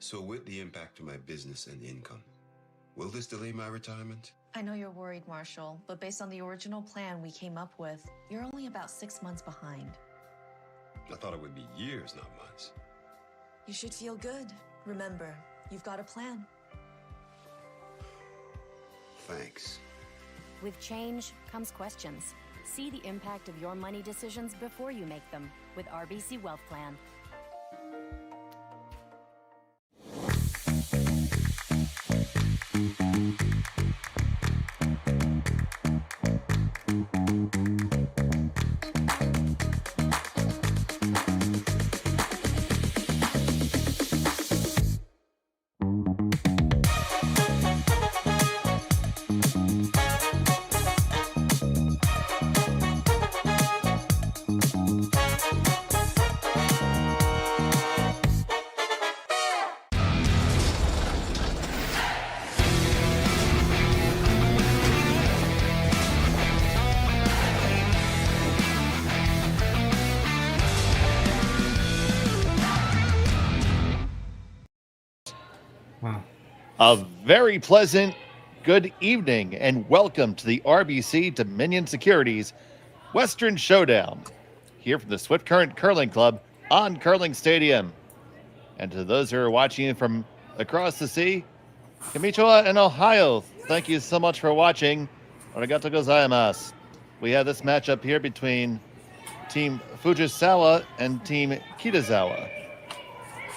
So with the impact to my business and income, will this delay my retirement? I know you're worried, Marshall, but based on the original plan we came up with, you're only about 6 months behind. I thought it would be years, not months. You should feel good. Remember, you've got a plan. Thanks. With change comes questions. See the impact of your money decisions before you make them with RBC Wealth Plan. A very pleasant good evening and welcome to the RBC Dominion Securities Western Showdown here from the Swift Current Curling Club on Curling Stadium. And to those who are watching from across the sea, konnichiwa in Ohio, thank you so much for watching. Arigatou gozaimasu. We have this matchup here between Team Fujisawa and Team Kitazawa.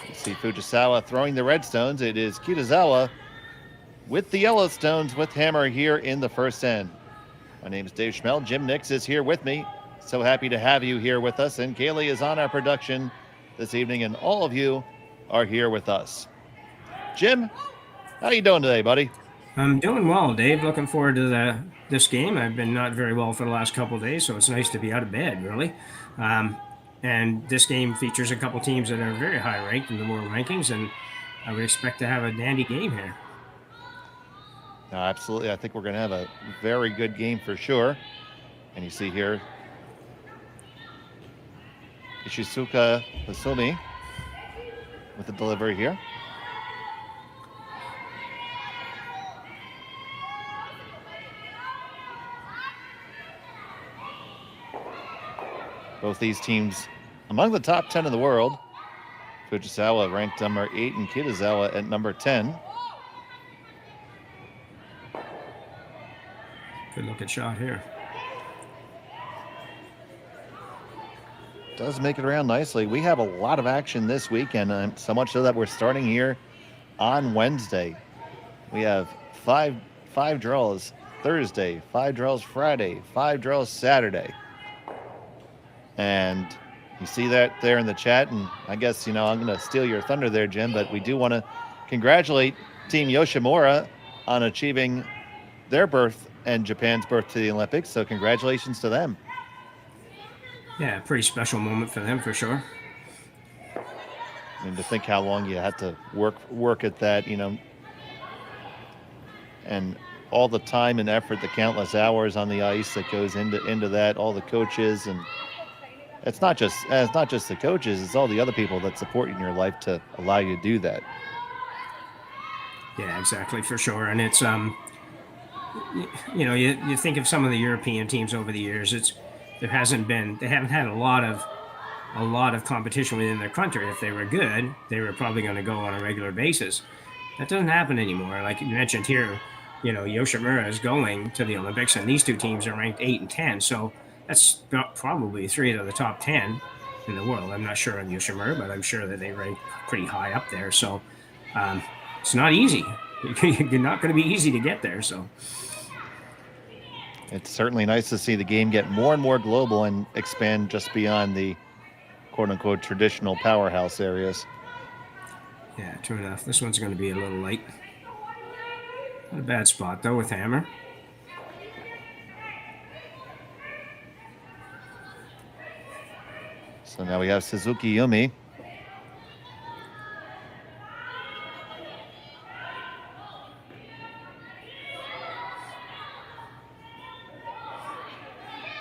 You see Fujisawa throwing the red stones. It is Kitazawa with the yellow stones with hammer here in the first end. My name is Dave Schmel. Jim Nix is here with me. So happy to have you here with us. And Kaylee is on our production this evening, and all of you are here with us. Jim, how you doing today, buddy? I'm doing well, Dave. Looking forward to this game. I've been not very well for the last couple of days, so it's nice to be out of bed, really. And this game features a couple teams that are very high ranked in the world rankings, and I would expect to have a dandy game here. No, absolutely. I think we're going to have a very good game for sure. And you see here, Ishizuka Hasumi with the delivery here. Both these teams among the top 10 in the world. Fujisawa ranked number 8 and Kitazawa at number 10. Good looking shot here. Does make it around nicely. We have a lot of action this weekend, so much so that we're starting here on Wednesday. We have five draws Thursday, 5 draws Friday, 5 draws Saturday. And you see that there in the chat, and I guess, I'm going to steal your thunder there, Jim, but we do want to congratulate Team Yoshimura on achieving their berth and Japan's berth to the Olympics, so congratulations to them. Yeah, pretty special moment for them, for sure. And to think how long you had to work at that, and all the time and effort, the countless hours on the ice that goes into that, all the coaches, and it's not just the coaches, it's all the other people that support you in your life to allow you to do that. Yeah, exactly, for sure. And it's you think of some of the European teams over the years, they haven't had a lot of competition within their country. If they were good, they were probably going to go on a regular basis. That doesn't happen anymore. Like you mentioned here, Yoshimura is going to the Olympics, and these two teams are ranked 8 and 10. So that's probably 3 out of the top 10 in the world. I'm not sure on Yoshimura, but I'm sure that they rank pretty high up there. So it's not easy. You're not going to be easy to get there. So it's certainly nice to see the game get more and more global and expand just beyond the quote-unquote traditional powerhouse areas. Yeah, true enough. This one's going to be a little light. Not a bad spot, though, with hammer. So now we have Suzuki Yumi.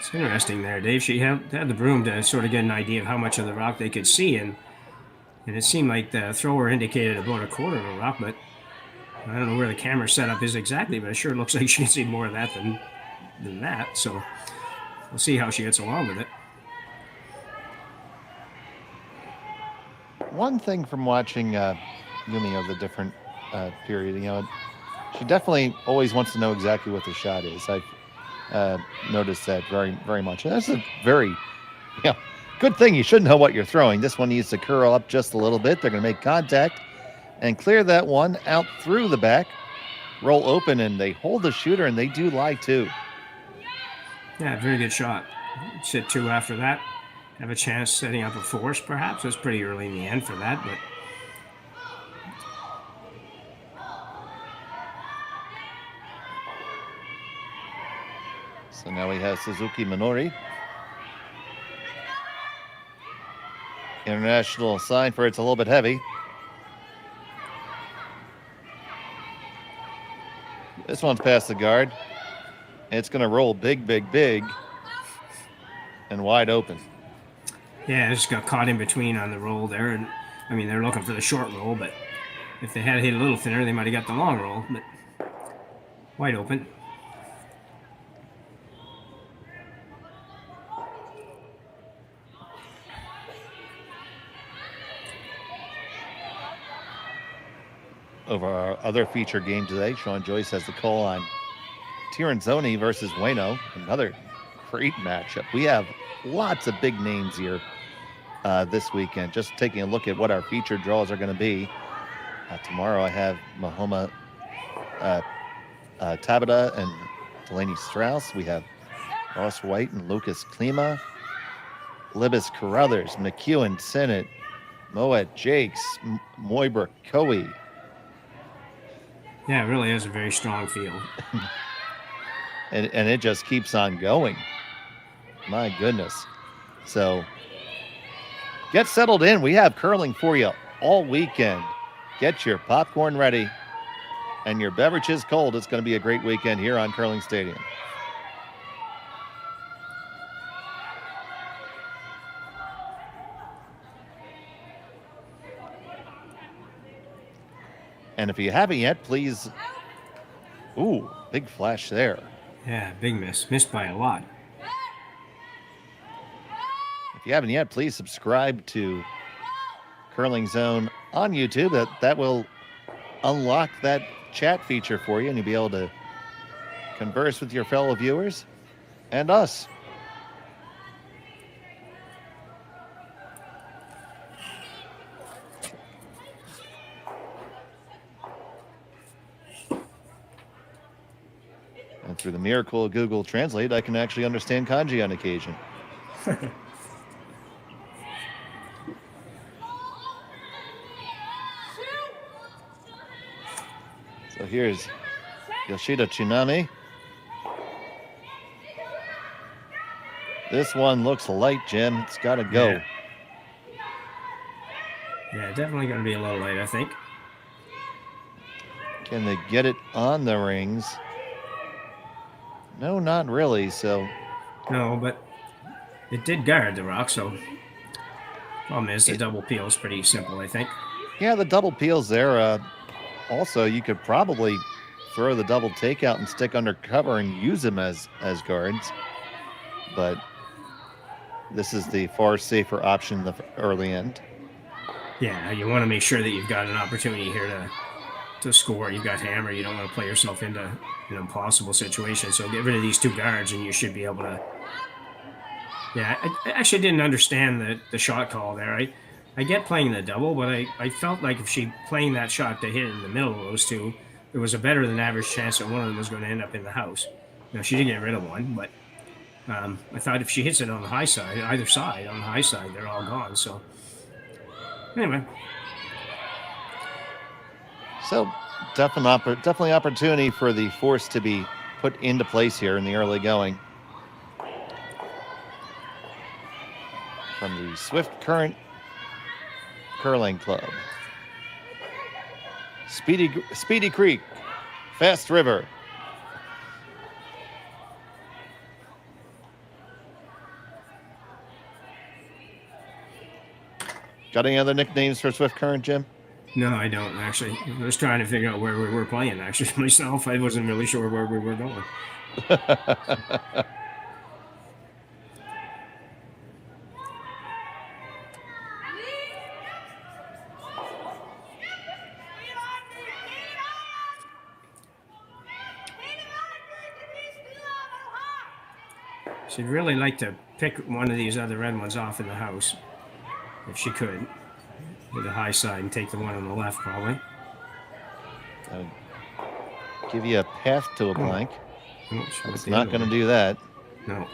It's interesting there, Dave. She had the broom to sort of get an idea of how much of the rock they could see, and And it seemed like the thrower indicated about a quarter of a rock, but I don't know where the camera setup is exactly, but it sure looks like she can see more of that than that. So we'll see how she gets along with it. One thing from watching Yumi of the different period, she definitely always wants to know exactly what the shot is. I've noticed that very, very much. And that's a very, good thing. You should know what you're throwing. This one needs to curl up just a little bit. They're going to make contact and clear that one out through the back, roll open, and they hold the shooter, and they do lie too. Yeah, very good shot. Sit 2 after that. Have a chance setting up a force, perhaps. It's pretty early in the end for that, but so now we have Suzuki Minori. International sign for it's a little bit heavy. This one's past the guard. It's going to roll big, big, big, and wide open. yeah, it just got caught in between on the roll there. And I mean, they're looking for the short roll, but if they had hit a little thinner, they might have got the long roll. But wide open. Over our other feature game today, Sean Joyce has the call on Tiranzoni versus Ueno. Another great matchup. We have lots of big names here this weekend. Just taking a look at what our feature draws are going to be. Tomorrow I have Mahoma Tabata and Delaney Strauss. We have Ross White and Lucas Klima. Libis Carruthers, McEwen Sennett, Moet Jakes, Moybrook Coey. Yeah, it really is a very strong field. and it just keeps on going. My goodness. So get settled in. We have curling for you all weekend. Get your popcorn ready and your beverages cold. It's going to be a great weekend here on Curling Stadium. And if you haven't yet, please. Ooh, big flash there. Yeah, big miss. Missed by a lot. If you haven't yet, please subscribe to Curling Zone on YouTube. That will unlock that chat feature for you, and you'll be able to converse with your fellow viewers and us. And through the miracle of Google Translate, I can actually understand kanji on occasion. So here's Yoshida Tsunami. This one looks light, Jim. It's got to go. Yeah, definitely going to be a little light, I think. Can they get it on the rings? No, not really. So No, but it did guard the rock, so problem is the double peel is pretty simple, I think. yeah, the double peels there. Also, you could probably throw the double takeout and stick under cover and use them as guards. But this is the far safer option in the early end. Yeah, you want to make sure that you've got an opportunity here to score. You've got hammer. You don't want to play yourself into an impossible situation. So get rid of these two guards, and you should be able to. Yeah, I actually didn't understand the shot call there. I get playing the double, but I felt like if she playing that shot to hit in the middle of those two, there was a better than average chance that one of them was going to end up in the house. She did get rid of one, but I thought if she hits it on the high side, either side, on the high side, they're all gone. So anyway. So definitely opportunity for the force to be put into place here in the early going. From the Swift Current Curling Club. Speedy Creek, Fast River. Got any other nicknames for Swift Current, Jim? No, I don't, actually. I was trying to figure out where we were playing, actually, myself. I wasn't really sure where we were going. She'd really like to pick one of these other red ones off in the house, if she could, with the high side, and take the one on the left, probably. Give you a path to a blank. It's not going to do that. No.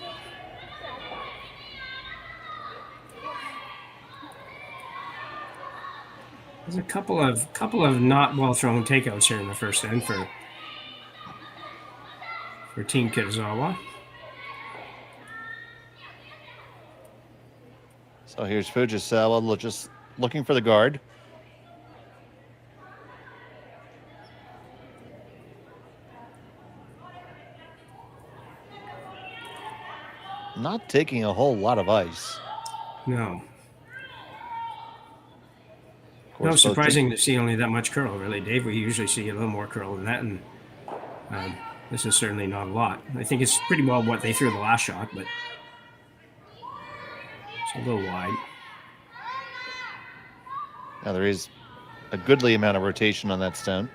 There's a couple of not well thrown takeouts here in the first end for Team Kitazawa. So here's Fujisawa just looking for the guard. Not taking a whole lot of ice. No. No, surprising to see only that much curl, really, Dave. We usually see a little more curl than that, and this is certainly not a lot. I think it's pretty well what they threw the last shot, but it's a little wide. Now there is a goodly amount of rotation on that stone.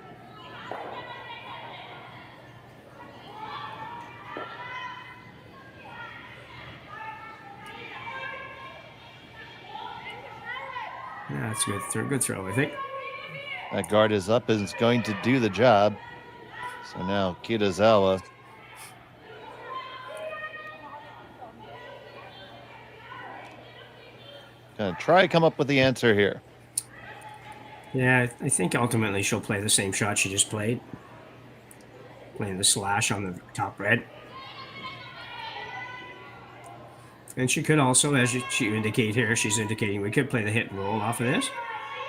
Yeah, that's a good throw, I think. That guard is up and is going to do the job. So now Kitazawa gonna try to come up with the answer here. Yeah, I think ultimately she'll play the same shot she just played. Playing the slash on the top red. And she could also, as she indicate here, she's indicating we could play the hit and roll off of this.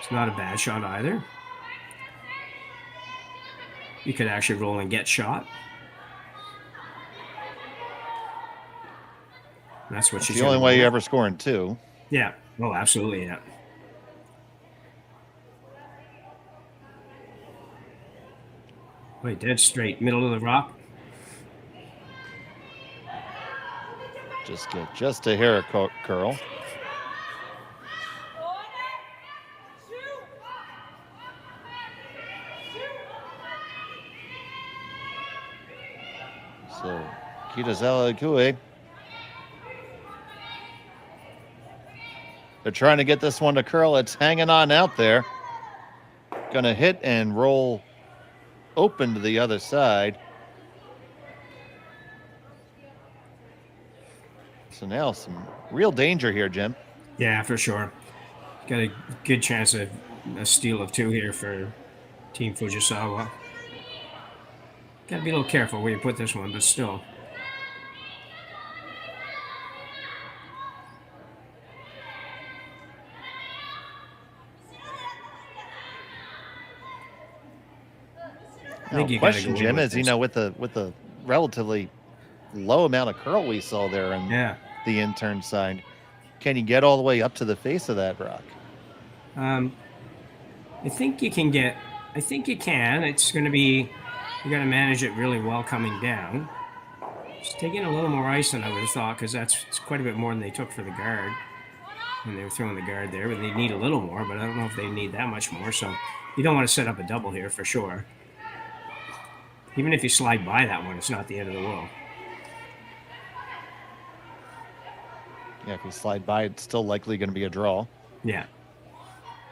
It's not a bad shot either. You could actually roll and get shot. That's what she's the only way you ever score in two. Yeah. Oh, absolutely. Yeah. Wait, dead straight, middle of the rock. Just a hair curl. So Kitazawa Ikue. They're trying to get this one to curl. It's hanging on out there. Gonna hit and roll open to the other side. So now some real danger here, Jim. Yeah, for sure. Got a good chance of a steal of two here for Team Fujisawa. Got to be a little careful where you put this one, but still. I think you question, Jim, is with the relatively low amount of curl we saw there on the intern side, can you get all the way up to the face of that rock? I think you can get. I think you can. It's going to be. You got to manage it really well coming down. Just taking a little more ice than I would have thought, because it's quite a bit more than they took for the guard when they were throwing the guard there. But they need a little more. But I don't know if they need that much more. So you don't want to set up a double here for sure. Even if you slide by that one, it's not the end of the world. Yeah, if you slide by, it's still likely going to be a draw. Yeah.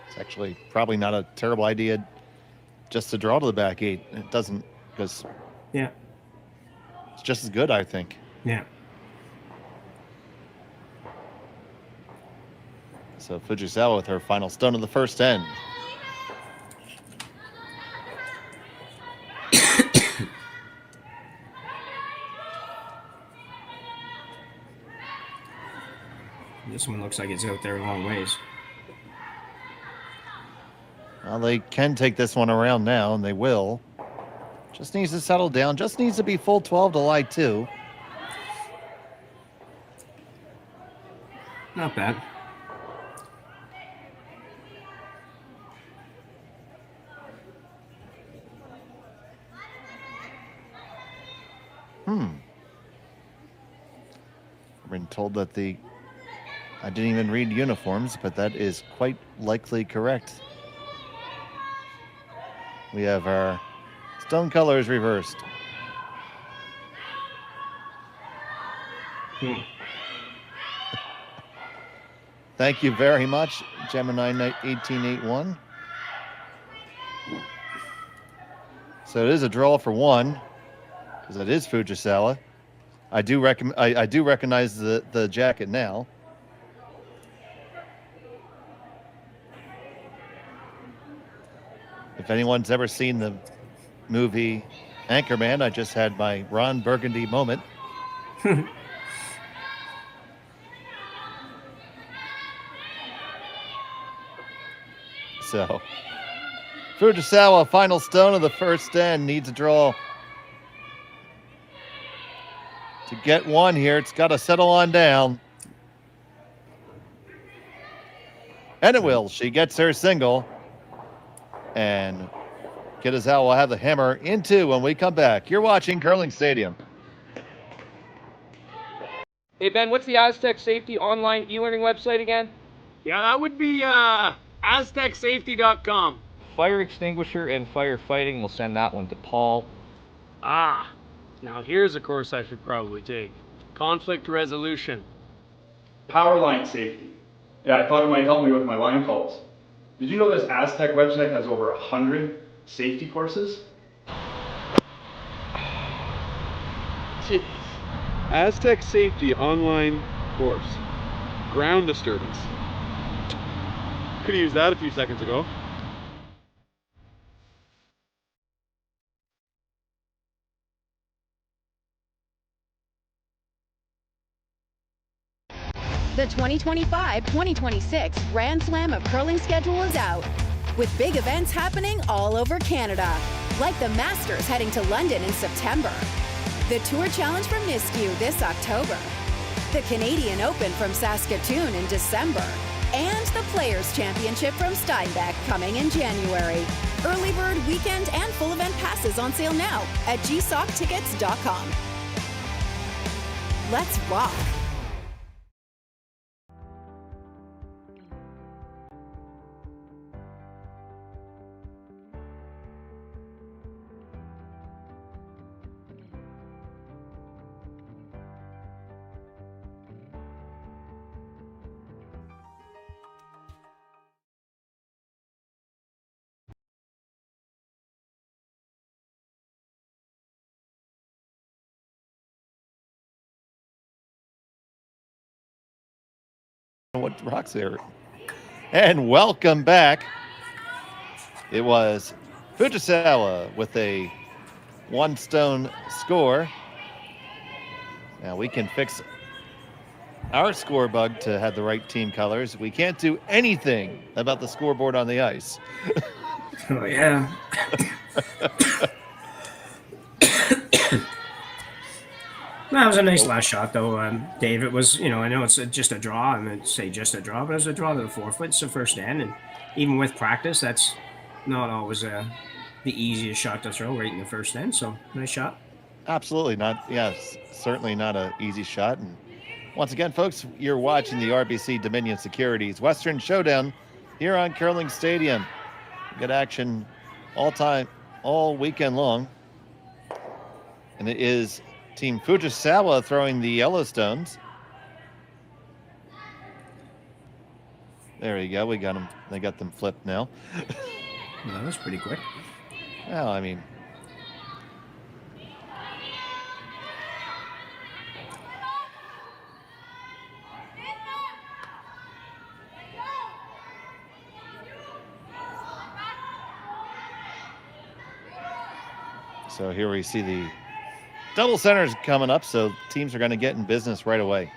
It's actually probably not a terrible idea just to draw to the back eight. It doesn't, because it's just as good, I think. Yeah. So Fujisawa with her final stone of the first end. This one looks like it's out there a long ways. Well, they can take this one around now, and they will. Just needs to settle down. Just needs to be full 12 to lie 2. Not bad. been told that I didn't even read uniforms, but that is quite likely correct. We have our stone colors reversed. Thank you very much, Gemini Knight 1881. So it is a draw for one, because it is Fujisawa. I do recognize the jacket now. If anyone's ever seen the movie Anchorman, I just had my Ron Burgundy moment. So, Fujisawa, final stone of the first end, needs a draw to get one here. It's got to settle on down. And it will. She gets her single. And Kitazawa will have the hammer in two when we come back. You're watching Curling Stadium. Hey Ben, what's the Aztec Safety online e-learning website again? Yeah, that would be aztecsafety.com. Fire extinguisher and firefighting, we'll send that one to Paul. Ah, now here's a course I should probably take. Conflict resolution. Power line safety. Yeah, I thought it might help me with my line calls. Did you know this Aztec website has over 100 safety courses? Jeez. Aztec Safety online course. Ground disturbance. Could have used that a few seconds ago. The 2025-2026 Grand Slam of Curling schedule is out, with big events happening all over Canada, like the Masters heading to London in September, the Tour Challenge from Nisku this October, the Canadian Open from Saskatchewan in December, and the Players' Championship from Steinbeck coming in January. Early bird weekend and full event passes on sale now at gsoctickets.com. Let's rock! What rocks there? And welcome back. It was Fujisawa with a 1-stone score. Now we can fix our score bug to have the right team colors. We can't do anything about the scoreboard on the ice. Oh, yeah. That was a nice last shot, though, Dave. It was, I know it's just a draw. I mean, say just a draw, but it was a draw to the 4 foot. It's the first end, and even with practice, that's not always the easiest shot to throw right in the first end. So, nice shot. Absolutely not. Yes, certainly not an easy shot. And once again, folks, you're watching the RBC Dominion Securities Western Showdown here on Curling Stadium. Good action all weekend long. And it is Team Fujisawa throwing the Yellowstones. There you go. We got them. They got them flipped now. Well, that was pretty quick. Well, I mean, so here we see the double centers coming up, so teams are going to get in business right away.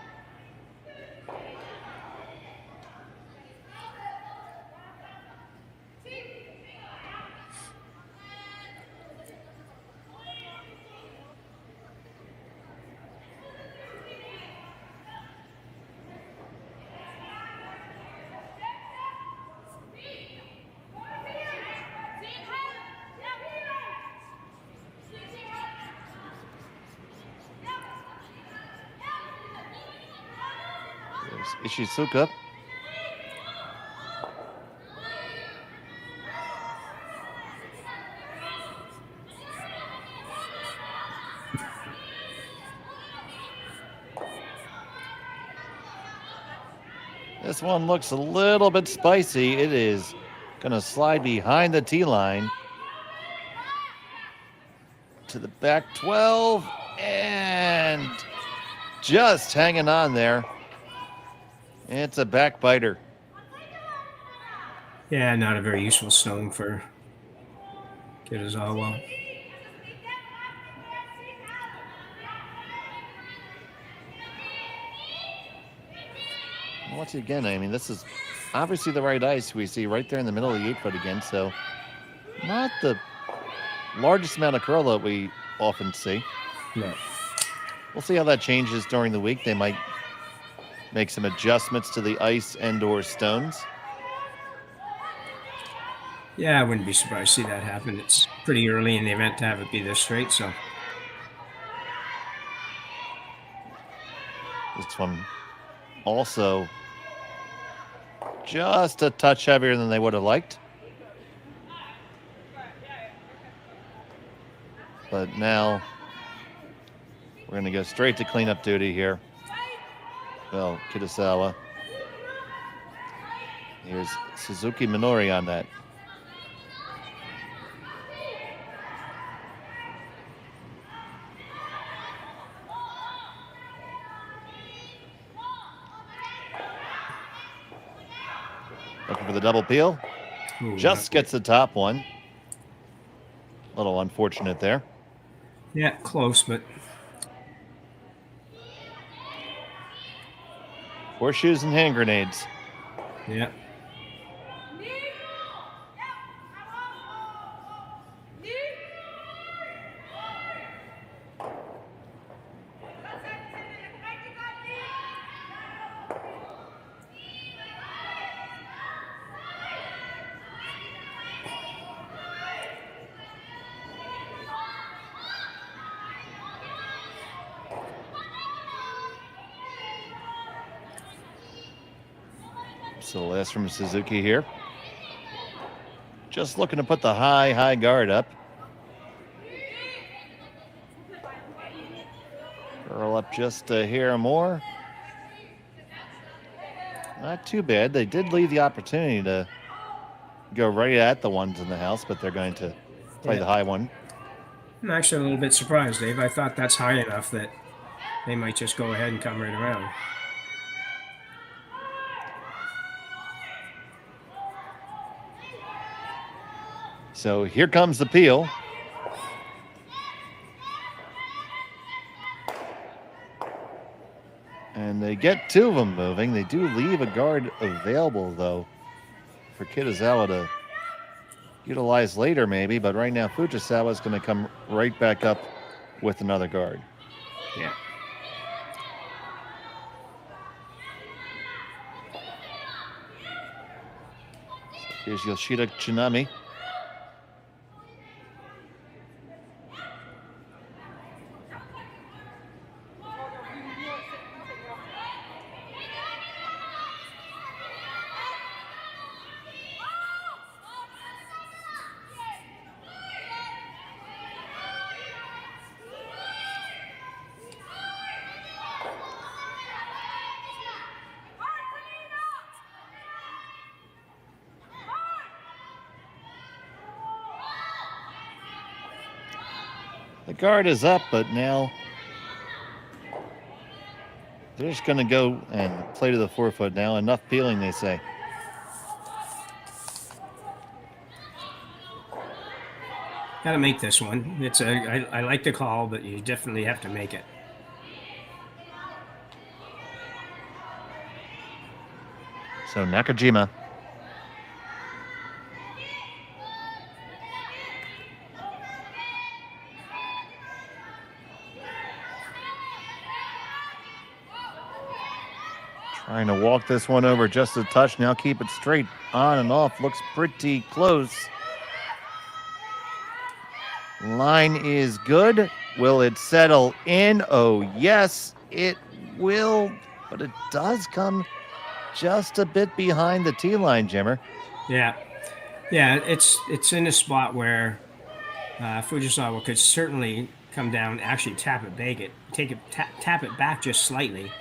Ishizuka. This one looks a little bit spicy. It is going to slide behind the tee line to the back 12 and just hanging on there. It's a backbiter. Yeah, not a very useful stone for Kitazawa. Once again, I mean, this is obviously the right ice we see right there in the middle of the 8-foot again. So not the largest amount of curl that we often see. No. We'll see how that changes during the week. They might make some adjustments to the ice and/or stones. Yeah, I wouldn't be surprised to see that happen. It's pretty early in the event to have it be this straight, so. This one also just a touch heavier than they would have liked. But now we're going to go straight to cleanup duty here. Well, Kitazawa. Here's Suzuki Minori on that. Looking for the double peel. Ooh, Just gets the top one. A little unfortunate there. Yeah, close, but Horseshoes and hand grenades. yeah. So the last from Suzuki here. Just looking to put the high guard up. Curl up just a hair more. Not too bad. They did leave the opportunity to go right at the ones in the house, but they're going to play the high one. I'm actually a little bit surprised, Dave. I thought that's high enough that they might just go ahead and come right around. So here comes the peel. And they get two of them moving. They do leave a guard available, though, for Kitazawa to utilize later, maybe. But right now, Fujisawa is going to come right back up with another guard. Yeah. Here's Yoshida Tsunami. The guard is up, but now they're just going to go and play to the 4-foot now. Enough peeling, they say. Got to make this one. I like the call, but you definitely have to make it. So Nakajima. Trying to walk this one over just a touch. Now keep it straight on and off. Looks pretty close. Line is good. Will it settle in? Oh, yes, it will. But it does come just a bit behind the tee line, Jimmer. Yeah, it's in a spot where Fujisawa could certainly come down, actually tap it back, tap it back just slightly,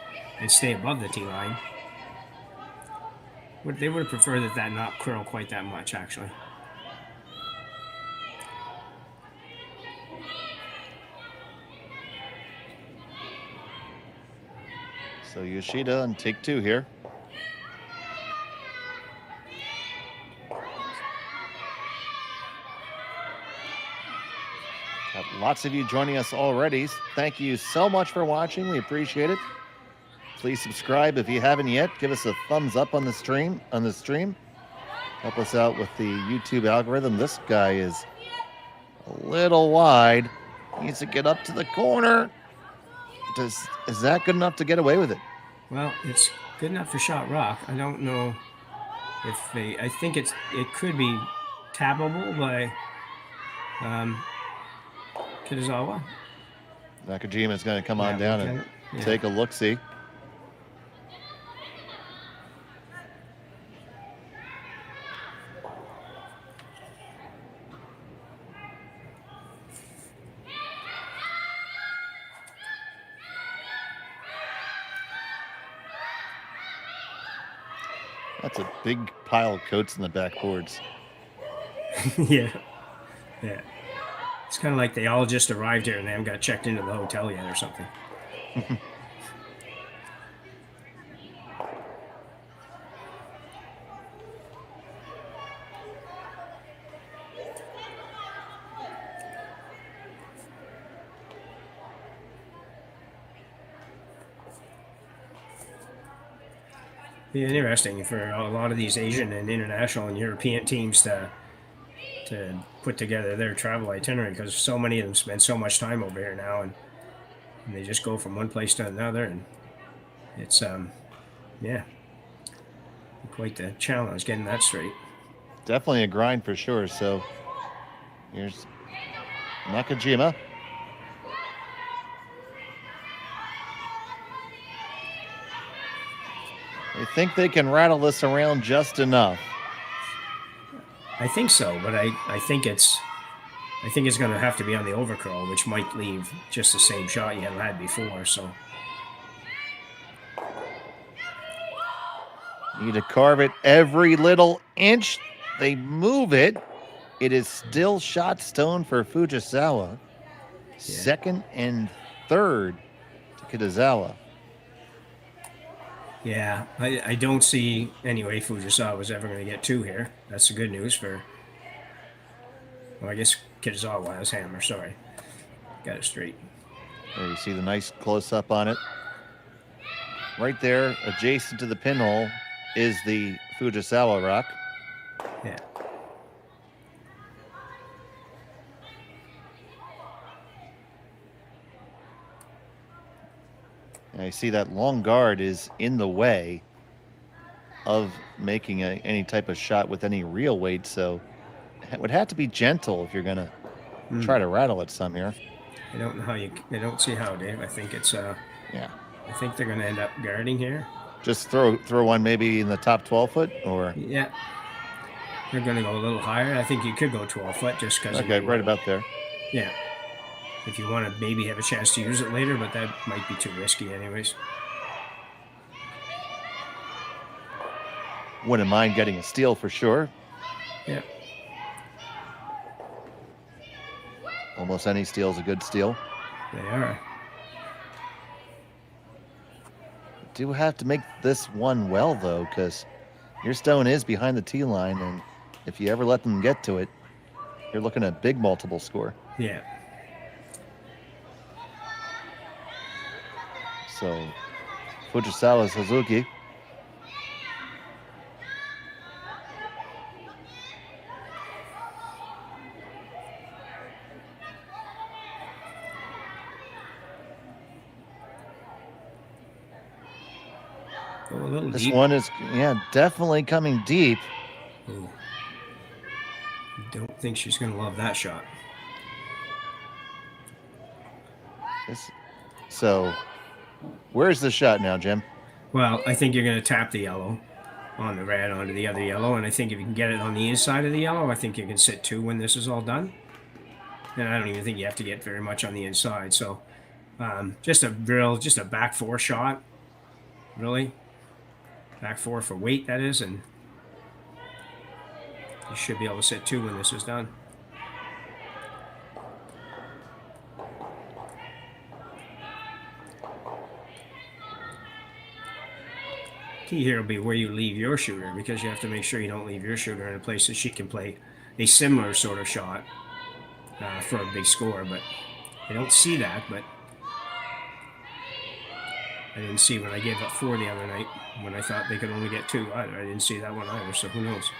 and stay above the tee line. They would have preferred that not curl quite that much, actually. So Yoshida on take 2 here. Got lots of you joining us already. Thank you so much for watching. We appreciate it. Please subscribe if you haven't yet. Give us a thumbs up on the stream. Help us out with the YouTube algorithm. This guy is a little wide. Needs to get up to the corner. Is that good enough to get away with it? Well, it's good enough for shot rock. I don't know if I think it could be tappable by Kitazawa. Nakajima is going to come on down and take a look-see. That's a big pile of coats in the backboards. Yeah. It's kind of like they all just arrived here and they haven't got checked into the hotel yet or something. Be interesting for a lot of these Asian and international and European teams to put together their travel itinerary, because so many of them spend so much time over here now, and they just go from one place to another, and it's quite the challenge getting that straight. Definitely a grind for sure. So here's Nakajima. I think they can rattle this around just enough. I think so, but I think it's going to have to be on the overcurl, which might leave just the same shot you had before. So need to carve it every little inch. They move it. It is still shot stone for Fujisawa. Yeah. Second and third to Kitazawa. Yeah, I don't see any way Fujisawa was ever going to get 2 here. That's the good news for... Well, I guess Kitazawa has hammer, sorry. Got it straight. There you see the nice close-up on it. Right there, adjacent to the pinhole, is the Fujisawa rock. Yeah. And I see that long guard is in the way of making any type of shot with any real weight, so it would have to be gentle if you're going to try to rattle it some here. I don't know how I don't see how, Dave. I think it's yeah. I think they're going to end up guarding here. Just throw one maybe in the top 12 foot, or yeah. They're going to go a little higher. I think you could go 12 foot just because. Okay, right about there. Yeah. If you want to maybe have a chance to use it later, but that might be too risky anyways. Wouldn't mind getting a steal for sure. Yeah. Almost any steal is a good steal. They are. Do have to make this one well, though, because your stone is behind the tee line, and if you ever let them get to it, you're looking at a big multiple score. Yeah. So, Fujisawa Suzuki. This deep. One is, definitely coming deep. Ooh. I don't think she's going to love that shot. So, where's the shot now, Jim? Well, I think you're going to tap the yellow on the red onto the other yellow, and I think if you can get it on the inside of the yellow, I think you can sit 2 when this is all done. And I don't even think you have to get very much on the inside. So just a back 4 shot, really. Back 4 for weight, that is, and you should be able to sit 2 when this is done. Key here will be where you leave your shooter, because you have to make sure you don't leave your shooter in a place that she can play a similar sort of shot for a big score. But I don't see that, but I didn't see when I gave up 4 the other night when I thought they could only get 2 either. I didn't see that one either, so who knows?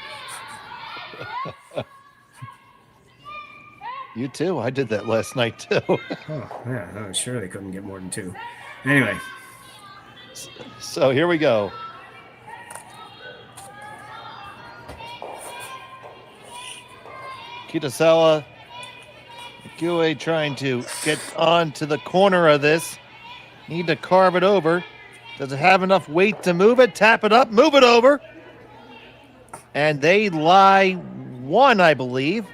You too. I did that last night too. Oh, yeah, I was sure they couldn't get more than 2. Anyway. So here we go. Kitazawa, Ikue trying to get onto the corner of this. Need to carve it over. Does it have enough weight to move it? Tap it up, move it over. And they lie 1, I believe.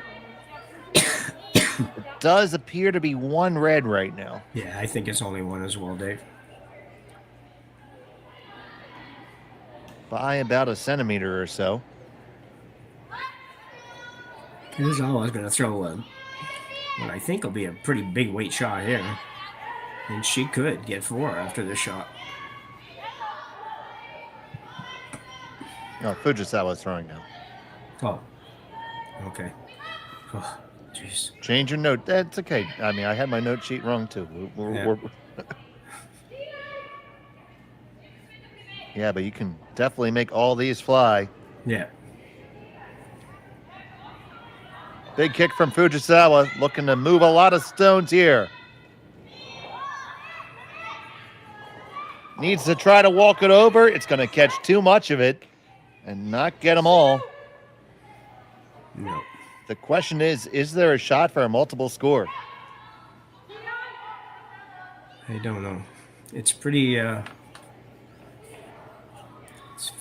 It does appear to be 1 red right now. Yeah, I think it's only 1 as well, Dave. By about a centimeter or so. Kitazawa is going to throw what I think will be a pretty big weight shot here. And she could get 4 after this shot. No, Fujisawa's throwing now. Oh, okay. Oh, jeez. Change your note. That's okay. I mean, I had my note sheet wrong too. Yeah, but you can definitely make all these fly. Yeah. Big kick from Fujisawa, looking to move a lot of stones here. Needs to try to walk it over. It's going to catch too much of it and not get them all. No. The question is there a shot for a multiple score? I don't know. It's pretty, it's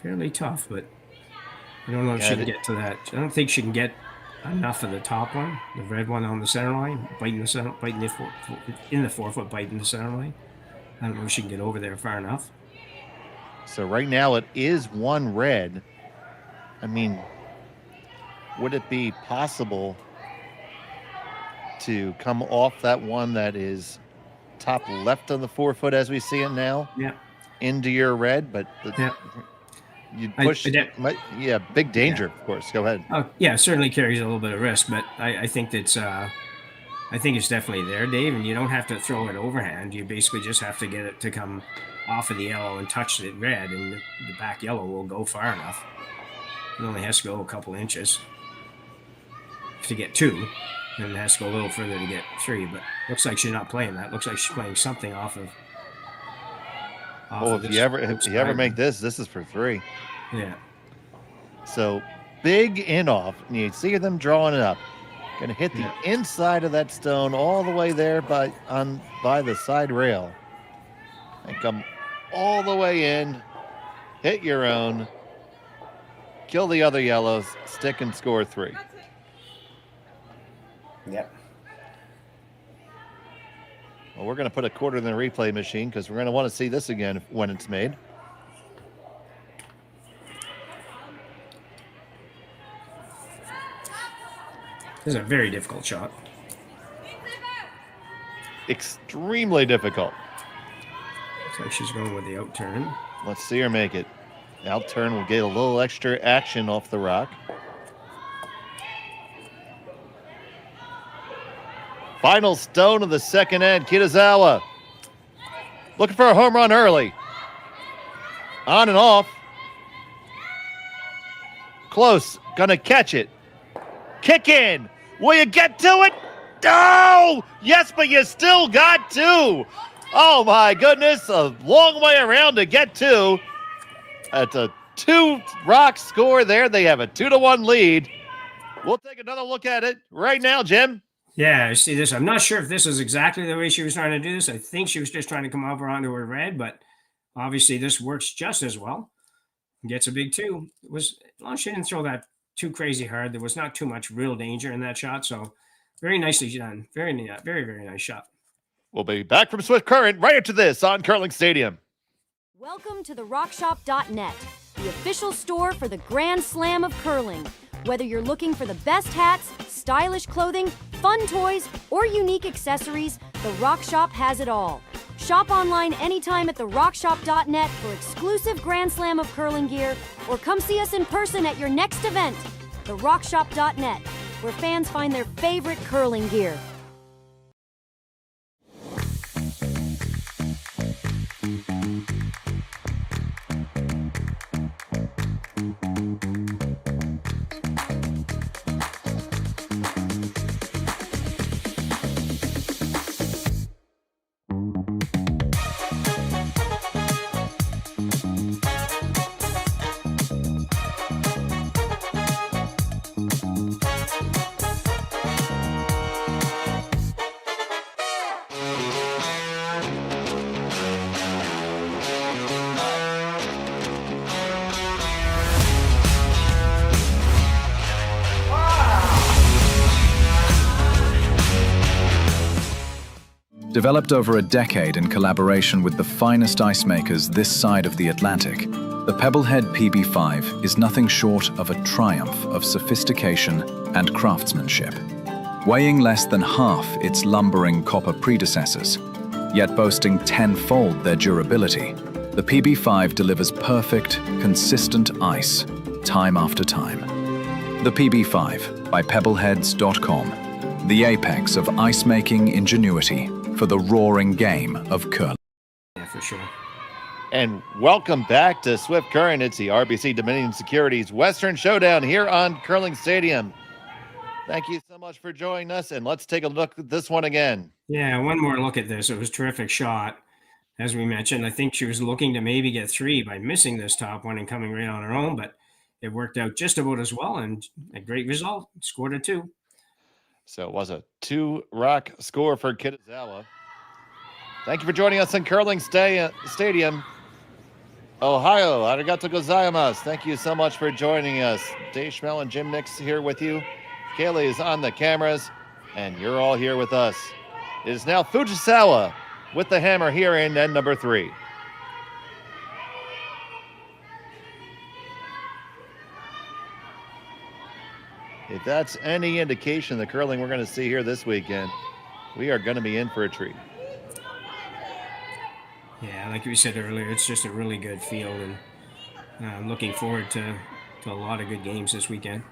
fairly tough, but I don't know if she can get to that. I don't think she can get enough of the top one, the red one on the center line, in the 4-foot bite in the center line. I don't know if she can get over there far enough. So right now it is 1 red. I mean, would it be possible to come off that one that is top left of the 4-foot as we see it now? Yeah. Into your red, but you'd push. Big danger, of course. Go ahead. Oh, yeah, certainly carries a little bit of risk, but I think that's I think it's definitely there, Dave, and you don't have to throw it overhand. You basically just have to get it to come off of the yellow and touch the red, and the back yellow will go far enough. It only has to go a couple inches to get 2, and it has to go a little further to get 3, but looks like she's not playing that. Looks like she's playing something off of if you ever make this is for 3. Yeah. So big in off, and you see them drawing it up. Going to hit the inside of that stone all the way there by the side rail. And come all the way in, hit your own, kill the other yellows, stick and score 3. Yep. Well, we're going to put a quarter in the replay machine because we're going to want to see this again when it's made. This is a very difficult shot. Extremely difficult. Looks like she's going with the out turn. Let's see her make it. Out turn will get a little extra action off the rock. Final stone of the second end. Kitazawa looking for a home run early. On and off. Close. Gonna catch it. Kick in. Will you get to it? No! Yes, but you still got 2. Oh my goodness. A long way around to get 2. It's a 2-rock score there. They have a 2-1 lead. We'll take another look at it right now, Jim. Yeah, I see this. I'm not sure if this is exactly the way she was trying to do this. I think she was just trying to come over onto her red, but Obviously, this works just as well. Gets a big 2. It was, as long as she didn't throw that too crazy hard, there was not too much real danger in that shot. So very nicely done. Very, very nice shot. We'll be back from Swift Current right after this on Curling Stadium. Welcome to the RockShop.net, the official store for the Grand Slam of curling. Whether you're looking for the best hats, stylish clothing, fun toys, or unique accessories, the Rock Shop has it all. Shop online anytime at therockshop.net for exclusive Grand Slam of curling gear, or come see us in person at your next event. Therockshop.net, where fans find their favorite curling gear. Developed over a decade in collaboration with the finest ice makers this side of the Atlantic, the Pebblehead PB5 is nothing short of a triumph of sophistication and craftsmanship. Weighing less than half its lumbering copper predecessors, yet boasting tenfold their durability, the PB5 delivers perfect, consistent ice, time after time. The PB5 by Pebbleheads.com, the apex of ice-making ingenuity for the roaring game of curling. Yeah, for sure. And welcome back to Swift Current. It's the RBC Dominion Securities Western Showdown here on Curling Stadium. Thank you so much for joining us, and let's take a look at this one again. Yeah, one more look at this. It was a terrific shot. As we mentioned, I think she was looking to maybe get 3 by missing this top one and coming right on her own, but it worked out just about as well, and a great result. Scored a 2. So it was a 2-rock score for Kitazawa. Thank you for joining us in Curling Stadium. Ohio, arigato gozaimasu. Thank you so much for joining us. Dave Schmel and Jim Nix here with you. Kaylee is on the cameras, and you're all here with us. It is now Fujisawa with the hammer here in end number 3. If that's any indication of the curling we're going to see here this weekend, we are going to be in for a treat. Yeah, like we said earlier, it's just a really good field, and I'm looking forward to a lot of good games this weekend.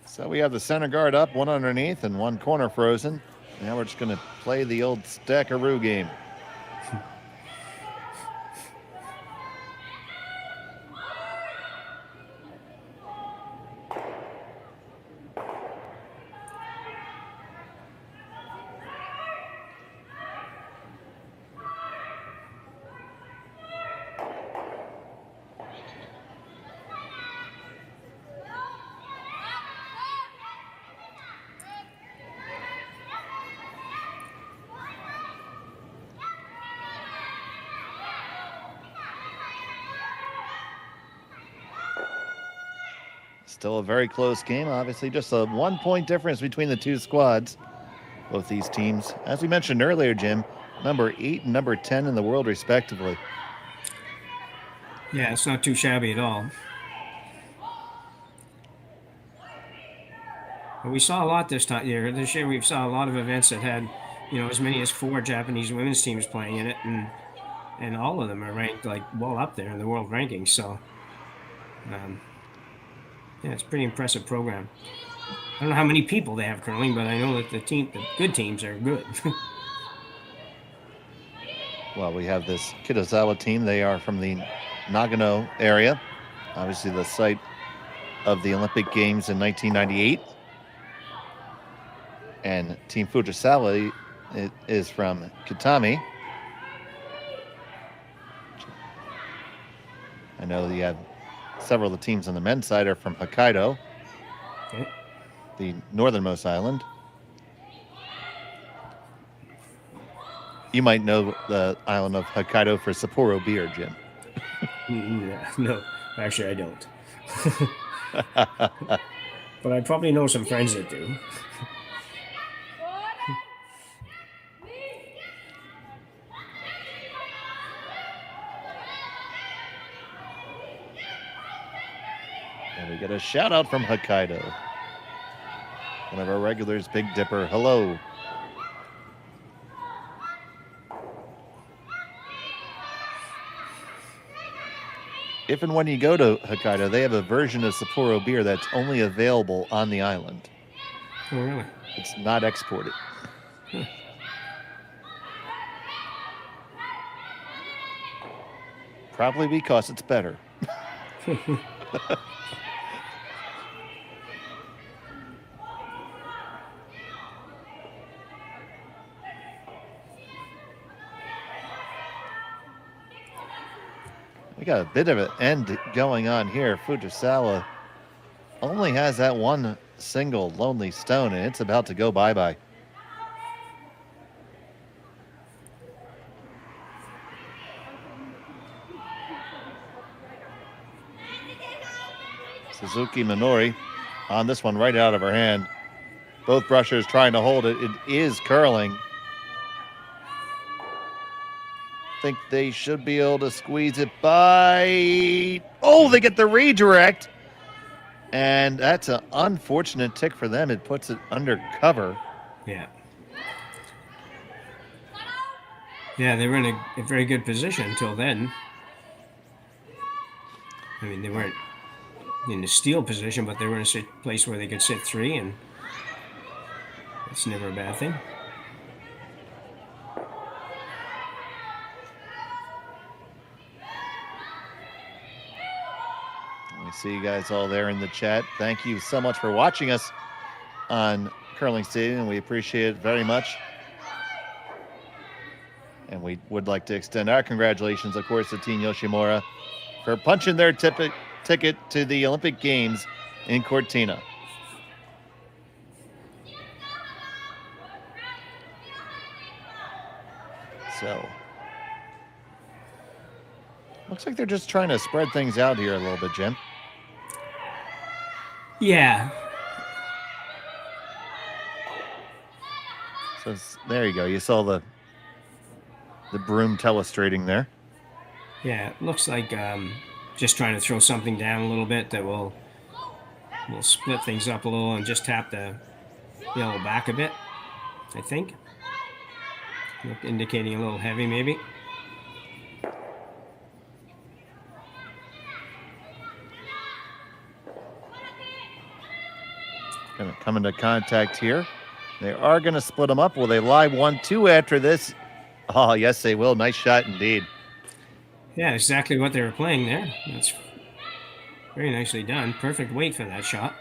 So we have the center guard up, one underneath, and one corner frozen. Now we're just going to play the old stackaroo game. Still a very close game. Obviously, just a 1-point difference between the two squads. Both these teams, as we mentioned earlier, Jim, number 8 and number 10 in the world, respectively. Yeah, it's not too shabby at all. But we saw a lot this year. This year, we saw a lot of events that had, as many as 4 Japanese women's teams playing in it, and all of them are ranked well up there in the world rankings. So, yeah, it's a pretty impressive program. I don't know how many people they have curling, but I know that the good teams are good. Well, we have this Kitazawa team. They are from the Nagano area, obviously the site of the Olympic Games in 1998. And Team Fujisawa is from Kitami. I know you have several of the teams on the men's side are from Hokkaido, the northernmost island. You might know the island of Hokkaido for Sapporo beer, Jim. No, actually I don't. But I probably know some friends that do. And we get a shout out from Hokkaido. One of our regulars, Big Dipper. Hello. If and when you go to Hokkaido, they have a version of Sapporo beer that's only available on the island. Oh, really? It's not exported. Huh. Probably because it's better. We got a bit of an end going on here. Fujisawa only has that one single lonely stone, and it's about to go bye-bye. Suzuki Minori on this one right out of her hand. Both brushers trying to hold it. It is curling. Think they should be able to squeeze it by. Oh, they get the redirect. And that's an unfortunate tick for them. It puts it under cover. Yeah. Yeah, they were in a very good position until then. I mean, they weren't in the steal position, but they were in a place where they could sit three, and that's never a bad thing. We see you guys all there in the chat. Thank you so much for watching us on Curling Stadium. We appreciate it very much. And we would like to extend our congratulations, of course, to Team Yoshimura for punching their ticket to the Olympic Games in Cortina. So, looks like they're just trying to spread things out here a little bit, Jim. Yeah. So there you go. You saw the broom telestrating there. Yeah, it looks like just trying to throw something down a little bit that will split things up a little and just tap the yellow back a bit, I think. Indicating a little heavy, maybe. Going to come into contact here. They are going to split them up. Will they lie 1-2 after this? Oh, yes, they will. Nice shot indeed. Yeah, exactly what they were playing there. That's very nicely done. Perfect weight for that shot.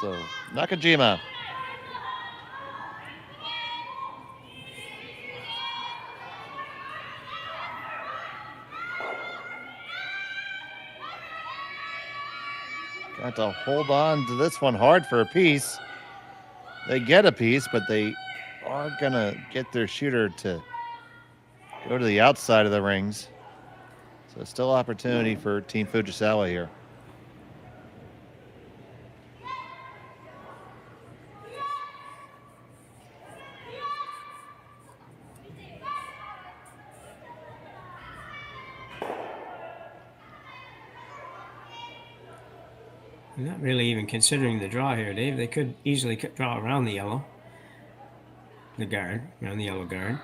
So, Nakajima. Got to hold on to this one hard for a piece. They get a piece, but they are going to get their shooter to go to the outside of the rings. So still opportunity for Team Fujisawa here. Not really even considering the draw here, Dave. They could easily draw around the yellow. The guard, around the yellow guard.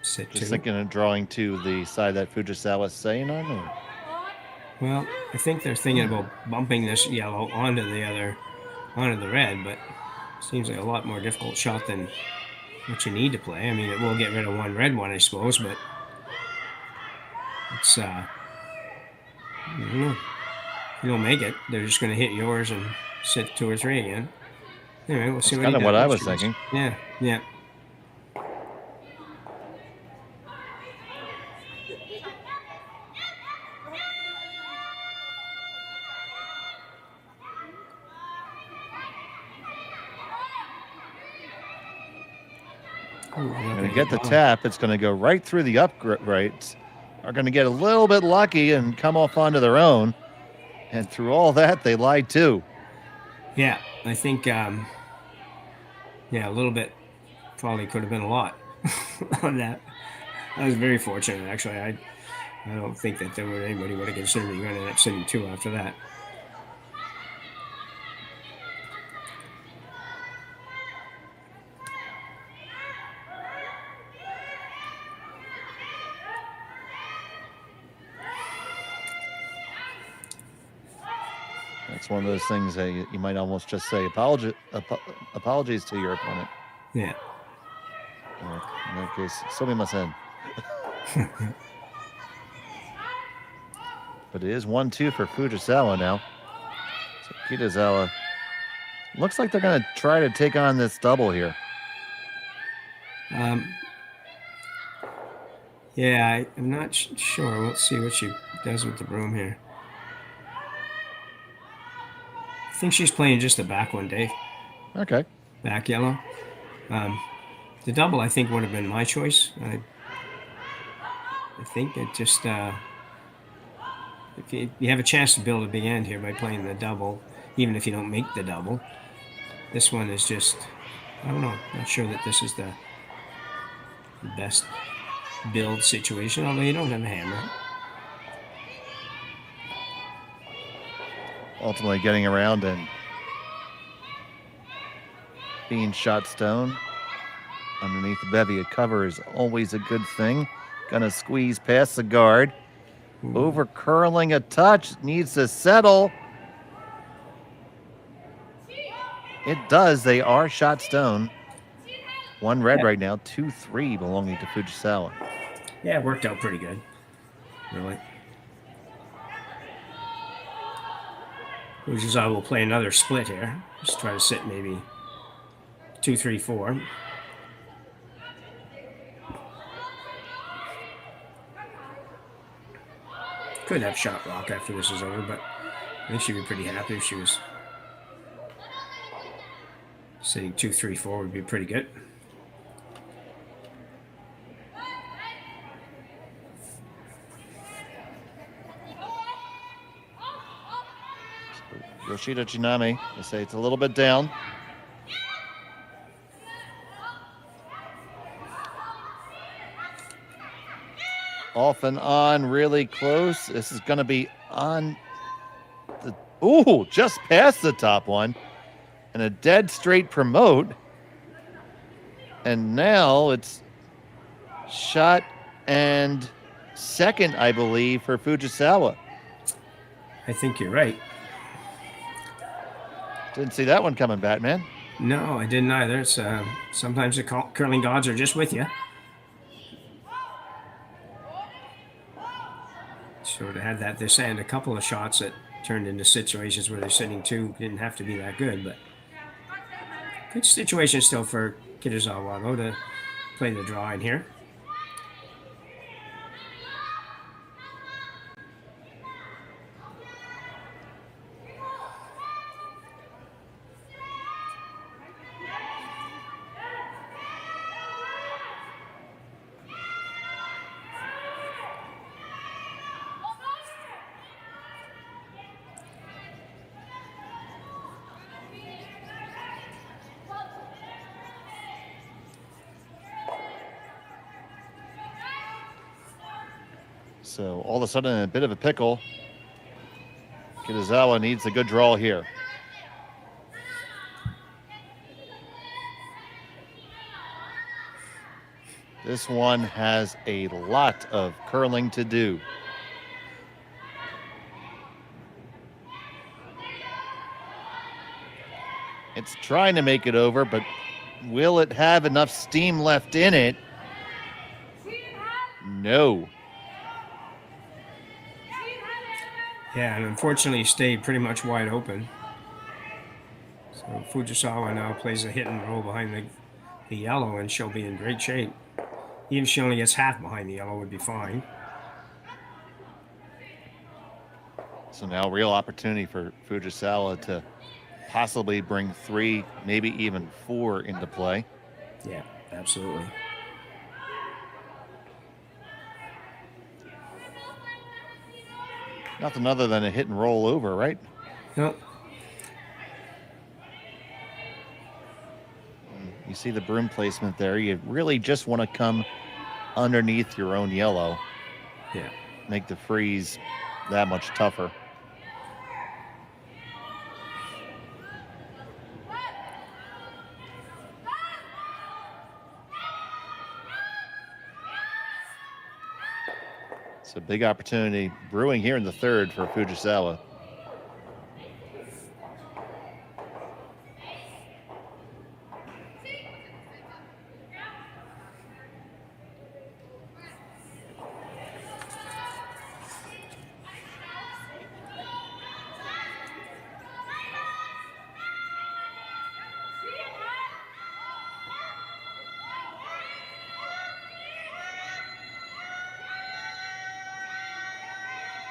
Sit Just two. thinking of drawing to the side that Fujisawa's saying on, or? Well, I think they're thinking about bumping this yellow onto the red, but Seems like a lot more difficult shot than what you need to play. I mean, it will get rid of one red one, I suppose, but it's, I don't know. If you don't make it, they're just going to hit yours and sit 2 or 3 again. Anyway, we'll see what he does. That's kind of what I was thinking. Yeah, yeah. Going to get the tap. It's going to go right through the uprights. Are going to get a little bit lucky and come off onto their own. And through all that, they lied too. Yeah, I think, yeah, a little bit probably could have been a lot on that. I was very fortunate, actually. I don't think that anybody would have considered you're going to end up sitting 2 after that. It's one of those things that you might almost just say apologies to your opponent. Yeah. Or in that case, sumimasen. But it is 1-2 for Fujisawa now. So Kitazawa looks like they're going to try to take on this double here. Yeah, I'm not sure. Let's see what she does with the broom here. I think she's playing just the back one, Dave. Okay. Back yellow. The double, I think, would have been my choice. I think it just... if you have a chance to build a big end here by playing the double, even if you don't make the double, this one is just... I don't know. Not sure that this is the best build situation, although you don't have a hammer. Ultimately getting around and being shot stone underneath the bevy of cover is always a good thing. Gonna squeeze past the guard. Over curling a touch, needs to settle. It does. They are shot stone. 1 red right now, 2-3 belonging to Fujisawa. Yeah, it worked out pretty good. Really. Fujisawa will play another split here. Just try to sit maybe 2-3-4. Could have shot rock after this is over, but I think she'd be pretty happy if she was sitting 2-3-4 would be pretty good. Yoshida Tsunami, they say it's a little bit down. Off and on, really close. This is going to be on the... Ooh, just past the top one. And a dead straight promote. And now it's shot and second, I believe, for Fujisawa. I think you're right. Didn't see that one coming, Batman. No, I didn't either. It's sometimes the curling gods are just with you. Sort of had that this end, a couple of shots that turned into situations where they're sitting 2. Didn't have to be that good, but good situation still for Kitazawa, though, to play the draw in here. So all of a sudden, in a bit of a pickle. Kitazawa needs a good draw here. This one has a lot of curling to do. It's trying to make it over, but will it have enough steam left in it? No. Yeah, and unfortunately stayed pretty much wide open. So Fujisawa now plays a hit and roll behind the yellow, and she'll be in great shape. Even if she only gets half behind the yellow, would be fine. So now real opportunity for Fujisawa to possibly bring 3, maybe even 4 into play. Yeah, absolutely. Nothing other than a hit and roll over, right? Nope. You see the broom placement there. You really just want to come underneath your own yellow. Yeah. Make the freeze that much tougher. So big opportunity brewing here in the third for Fujisawa.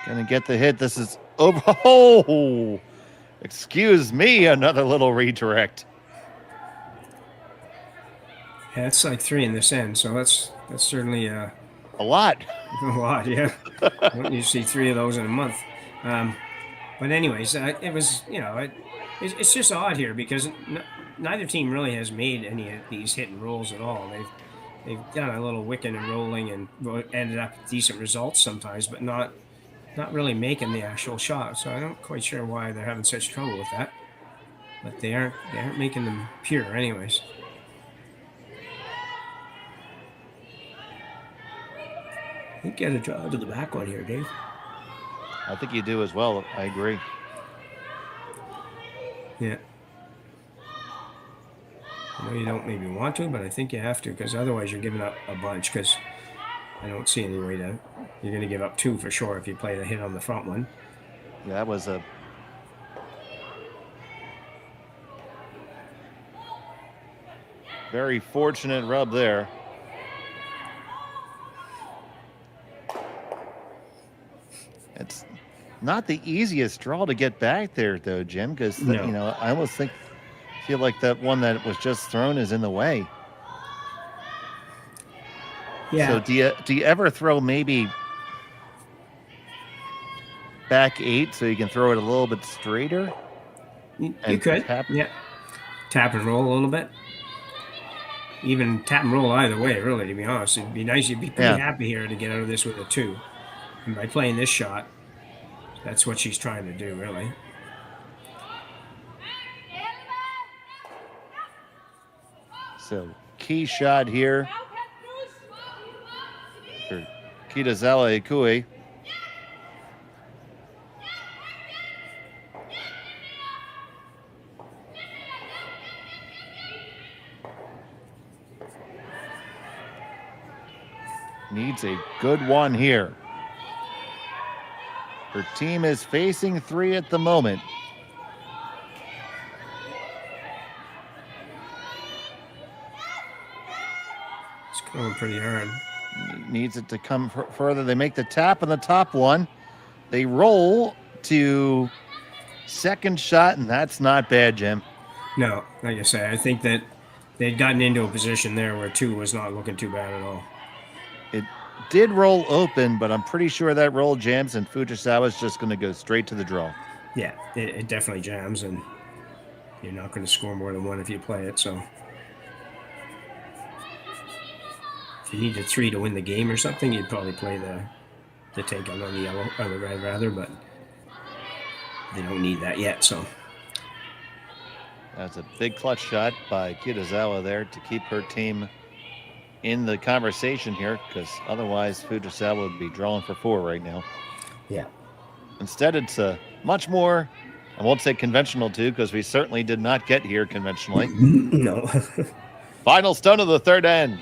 Gonna get the hit. This is over. Oh, excuse me. Another little redirect. Yeah, it's like 3 in this end, so that's certainly a lot. A lot, yeah. I don't usually see 3 of those in a month. But anyways, it was, it's just odd here because neither team really has made any of these hit and rolls at all. They've done a little wicking and rolling and ended up with decent results sometimes, but not really making the actual shot. So I'm not quite sure why they're having such trouble with that. But they aren't making them pure anyways. I think you got to draw to the back one here, Dave. I think you do as well. I agree. Yeah. I know you don't maybe want to, but I think you have to, because otherwise you're giving up a bunch, because I don't see any way to... You're going to give up 2 for sure if you play the hit on the front one. Yeah, that was a... very fortunate rub there. It's not the easiest draw to get back there, though, Jim, because, No. I almost feel like that one that was just thrown is in the way. Yeah. So do you ever throw maybe back 8 so you can throw it a little bit straighter? You could. Yeah. Tap and roll a little bit. Even tap and roll either way, really, to be honest. It'd be nice. You'd be pretty happy here to get out of this with a 2. And by playing this shot, that's what she's trying to do, really. So key shot here for Kitazawa Ikue. Needs a good one here. Her team is facing 3 at the moment. It's going pretty hard. Needs it to come further. They make the tap on the top one. They roll to second shot, and that's not bad, Jim. No, like I say, I think that they'd gotten into a position there where 2 was not looking too bad at all. It did roll open, but I'm pretty sure that roll jams, and Fujisawa's just going to go straight to the draw. Yeah, it definitely jams, and you're not going to score more than 1 if you play it, so... If you needed 3 to win the game or something, you'd probably play the take on the yellow, or the red rather, but they don't need that yet, so... That's a big clutch shot by Kitazawa there to keep her team in the conversation here, because otherwise Fujisawa would be drawing for 4 right now. Yeah. Instead, it's a much more I won't say conventional too, because we certainly did not get here conventionally. No. Final stone of the third end.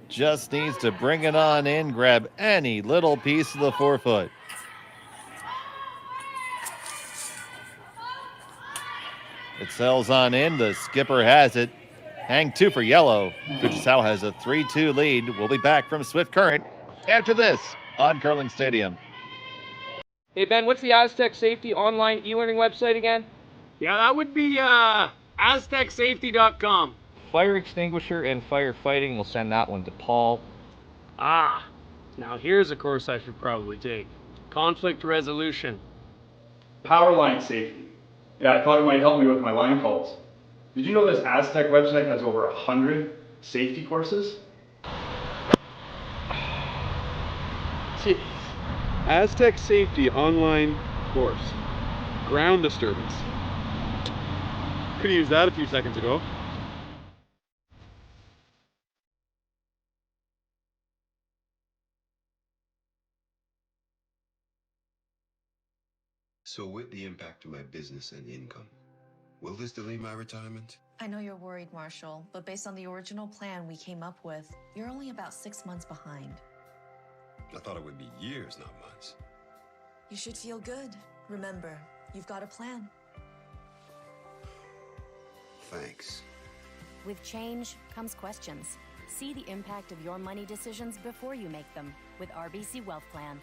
Just needs to bring it on in, grab any little piece of the forefoot. It sails on in. The skipper has it. Hang 2 for yellow. Fujisawa has a 3-2 lead. We'll be back from Swift Current after this on Curling Stadium. Hey Ben, what's the Aztec Safety online e-learning website again? Yeah, that would be aztecsafety.com. Fire extinguisher and firefighting, we'll send that one to Paul. Now here's a course I should probably take. Conflict resolution. Power line safety. Yeah, I thought it might help me with my line calls. Did you know this Aztec website has over 100 safety courses? Jeez. Aztec Safety online course. Ground disturbance. Could have used that a few seconds ago. So with the impact to my business and income, will this delay my retirement? I know you're worried, Marshall, but based on the original plan we came up with, you're only about 6 months behind. I thought it would be years, not months. You should feel good. Remember, you've got a plan. Thanks. With change comes questions. See the impact of your money decisions before you make them with RBC Wealth Plan.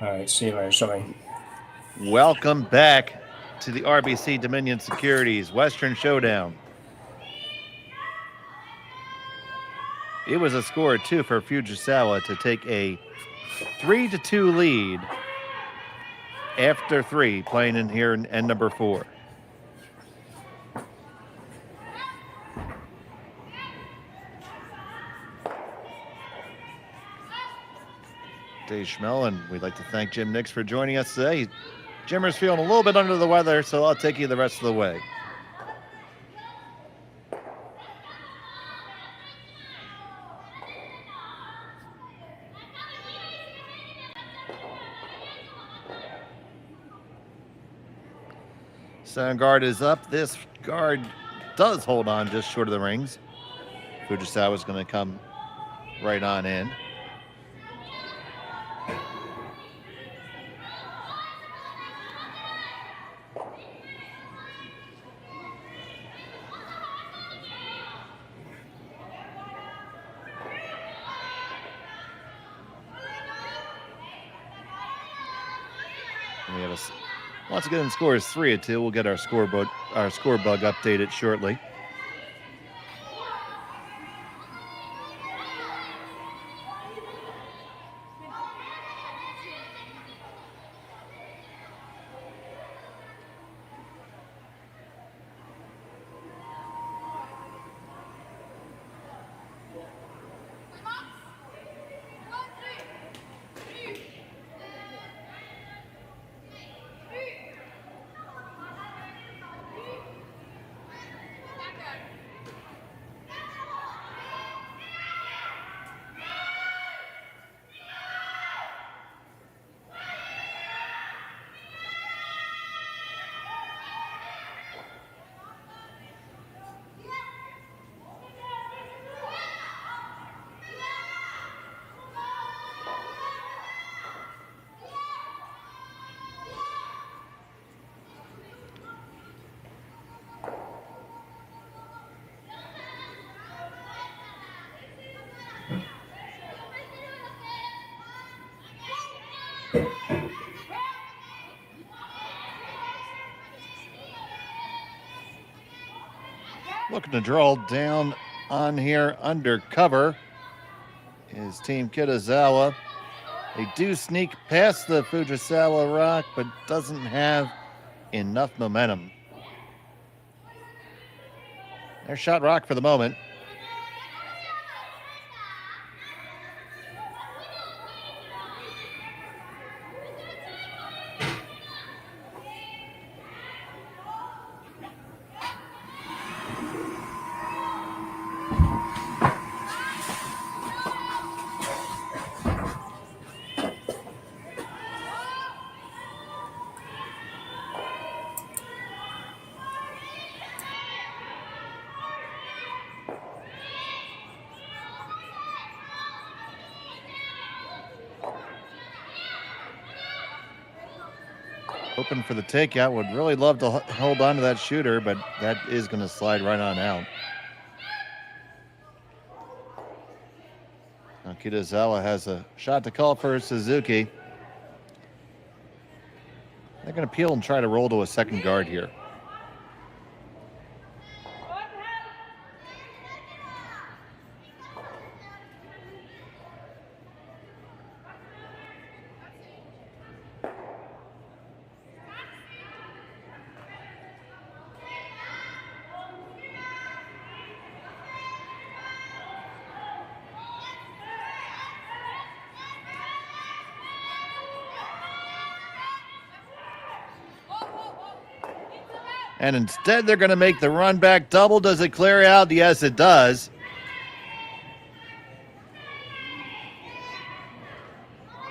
All right, see you later. Sorry. Welcome back to the RBC Dominion Securities Western Showdown. It was a score 2 for Fujisawa to take a 3-2 lead after 3, playing in here in end number 4. Dave Schmel, and we'd like to thank Jim Nix for joining us today. Jimmer's feeling a little bit under the weather, so I'll take you the rest of the way. Center guard is up. This guard does hold on just short of the rings. Fujisawa is going to come right on in. We have once again, the score is 3-2. We'll get our scoreboard, our score bug updated shortly. Looking to draw down on here undercover is Team Kitazawa. They do sneak past the Fujisawa rock, but doesn't have enough momentum There's shot rock for the moment. Open for the takeout. Would really love to hold on to that shooter, but that is going to slide right on out. Now Kitazawa has a shot to call for Suzuki. They're going to peel and try to roll to a second guard here. And instead, they're going to make the run back double. Does it clear out? Yes, it does.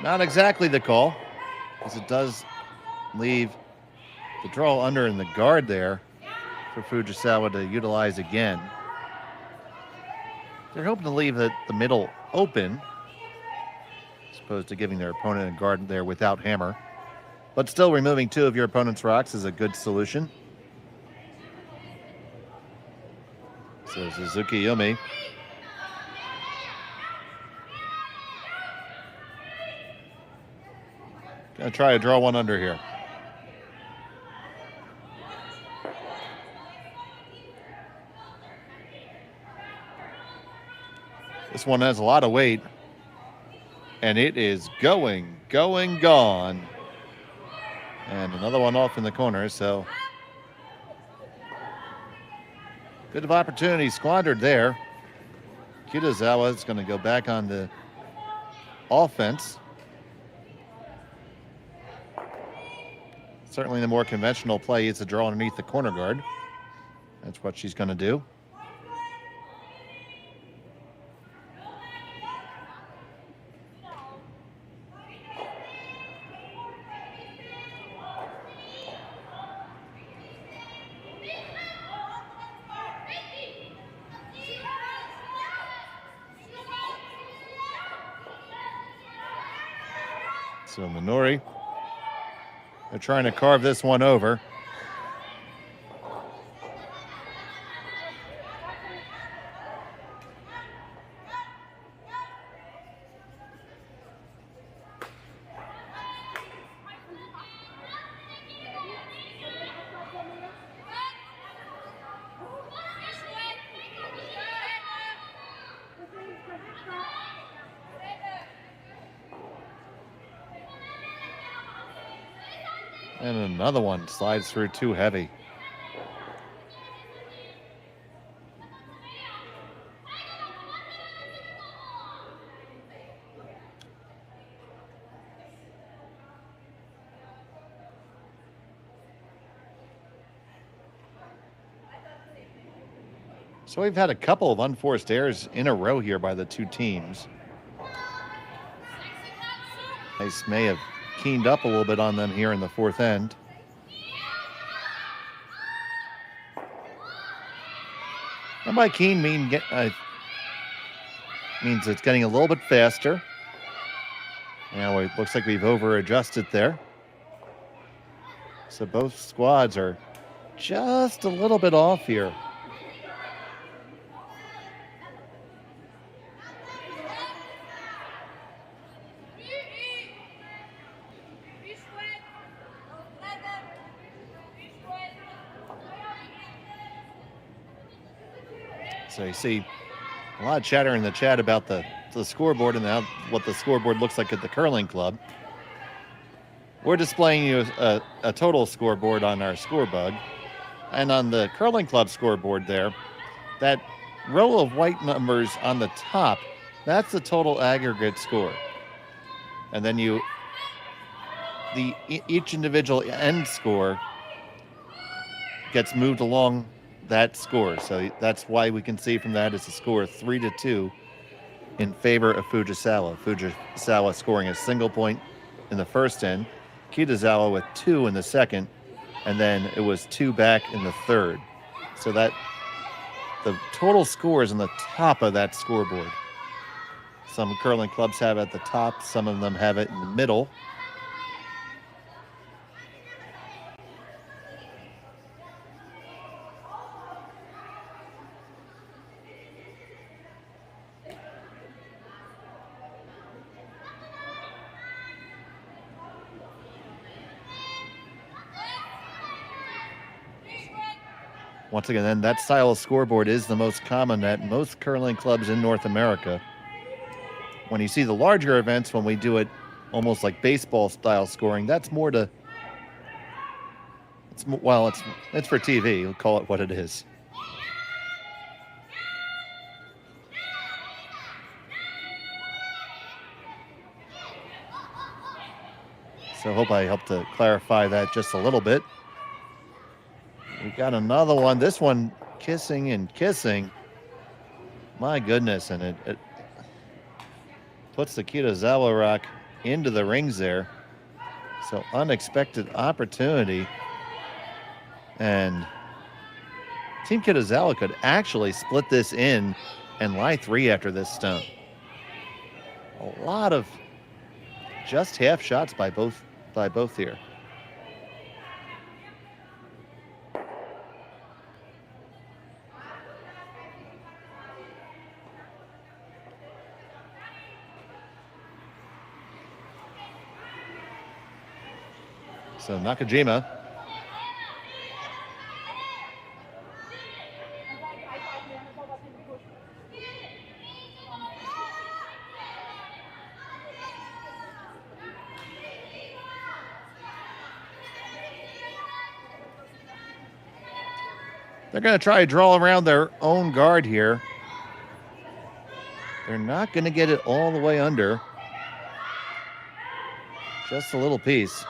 Not exactly the call, as it does leave the draw under in the guard there for Fujisawa to utilize again. They're hoping to leave the middle open, as opposed to giving their opponent a guard there without hammer. But still, removing two of your opponent's rocks is a good solution. So Suzuki Yumi. Gonna try to draw one under here. This one has a lot of weight. And it is going, gone. And another one off in the corner, so good of opportunity squandered there. Kitazawa is going to go back on the offense. Certainly the more conventional play is to draw underneath the corner guard. That's what she's going to do. So Minori, they're trying to carve this one over. And another one slides through too heavy. So we've had a couple of unforced errors in a row here by the two teams. Ice may have keened up a little bit on them here in the fourth end. And by keen means it's getting a little bit faster. Now it looks like we've over-adjusted there. So both squads are just a little bit off here. So you see a lot of chatter in the chat about the scoreboard and now what the scoreboard looks like at the curling club. We're displaying you a total scoreboard on our scorebug. And on the curling club scoreboard there, that row of white numbers on the top, that's the total aggregate score. And then each individual end score gets moved along that score. So that's why we can see from that it's a score 3-2 in favor of Fujisawa. Fujisawa scoring a single point in the first end, Kitazawa with 2 in the second, and then it was 2 back in the third. So that the total score is on the top of that scoreboard. Some curling clubs have it at the top, some of them have it in the middle. Once again, then that style of scoreboard is the most common at most curling clubs in North America. When you see the larger events, when we do it almost like baseball style scoring, that's more to, it's for TV. We'll call it what it is. So I hope I helped to clarify that just a little bit. We got another one. This one kissing and kissing. My goodness, and it puts the Kitazawa rock into the rings there. So unexpected opportunity. And Team Kitazawa could actually split this in and lie 3 after this stone. A lot of just half shots by both here. So Nakajima they're going to try to draw around their own guard here. They're not going to get it all the way under. Just a little piece.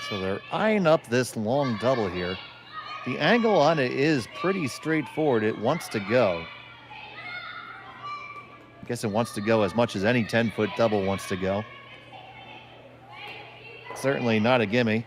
So they're eyeing up this long double here. The angle on it is pretty straightforward. It wants to go. I guess it wants to go as much as any 10-foot double wants to go. Certainly not a gimme.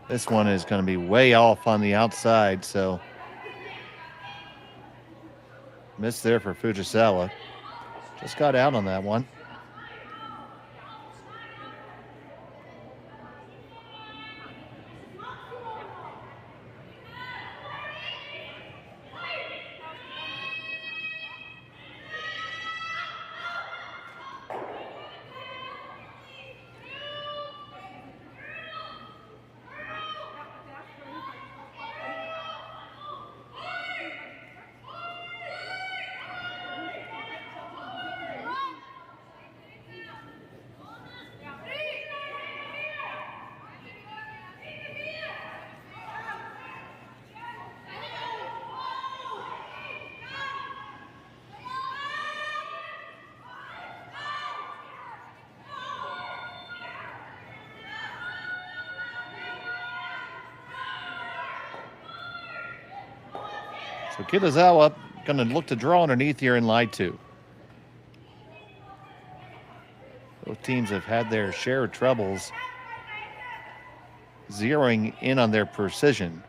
This one is going to be way off on the outside, so miss there for Fujisawa. Just got out on that one. So Kitazawa going to look to draw underneath here in line 2. Both teams have had their share of troubles zeroing in on their precision.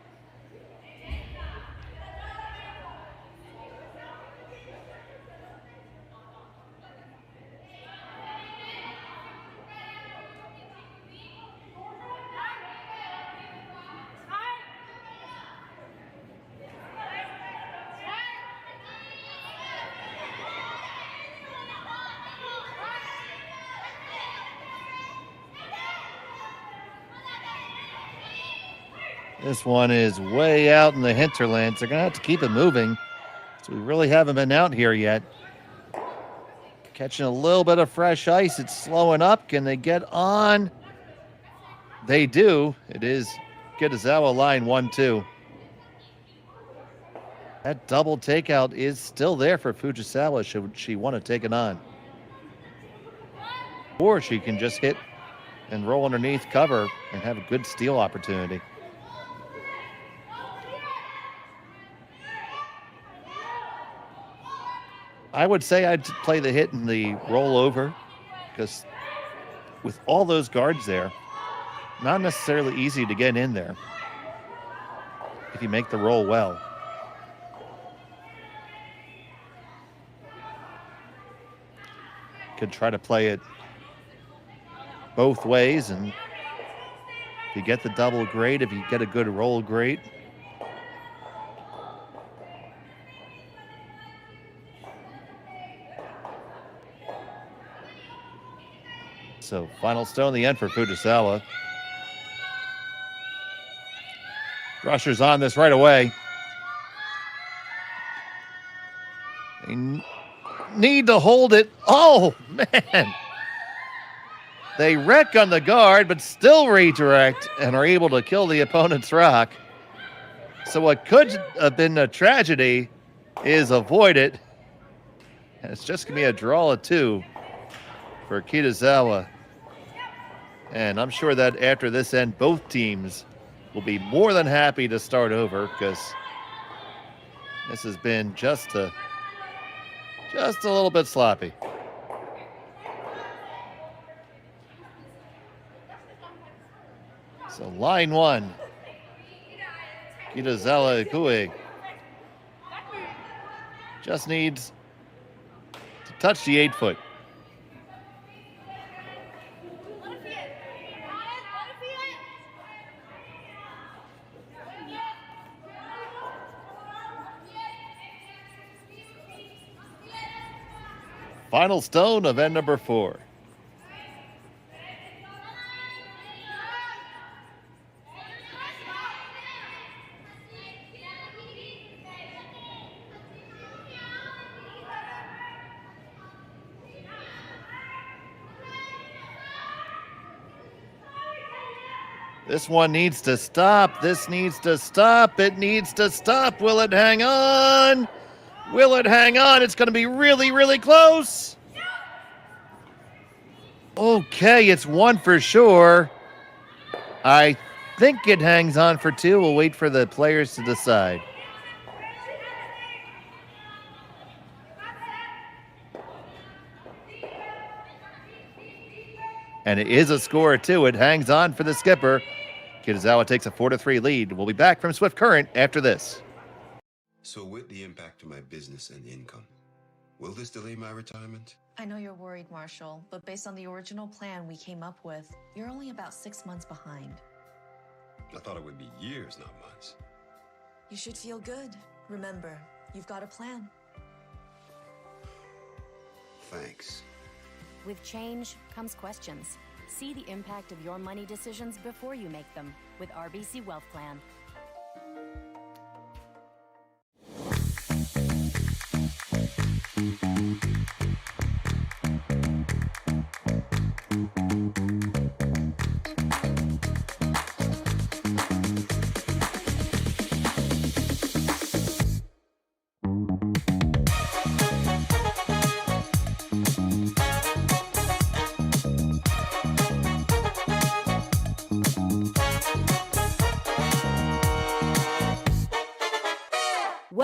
This one is way out in the hinterlands. They're going to have to keep it moving. So we really haven't been out here yet. Catching a little bit of fresh ice. It's slowing up. Can they get on? They do. It is Kitazawa line 1-2. That double takeout is still there for Fujisawa should she want to take it on. Or she can just hit and roll underneath cover and have a good steal opportunity. I would say I'd play the hit and the roll over because with all those guards there, not necessarily easy to get in there if you make the roll well. Could try to play it both ways, and if you get the double, great. If you get a good roll, great. So final stone in the end for Fujisawa. Rushers on this right away. They need to hold it. Oh, man. They wreck on the guard, but still redirect and are able to kill the opponent's rock. So what could have been a tragedy is avoided. And it's just going to be a draw of 2 for Kitazawa. And I'm sure that after this end, both teams will be more than happy to start over because this has been just a little bit sloppy. So line 1, Kitazawa Ikue just needs to touch the 8-foot. Final stone of end number 4. This one needs to stop. This needs to stop. It needs to stop. Will it hang on? Will it hang on? It's going to be really, really close. Okay, it's 1 for sure. I think it hangs on for 2. We'll wait for the players to decide. And it is a score of 2. It hangs on for the skipper. Kitazawa takes a 4-3 lead. We'll be back from Swift Current after this. So with the impact to my business and income, will this delay my retirement? I know you're worried, Marshall, but based on the original plan we came up with, you're only about 6 months behind. I thought it would be years, not months. You should feel good. Remember, you've got a plan. Thanks. With change comes questions. See the impact of your money decisions before you make them with RBC Wealth Plan.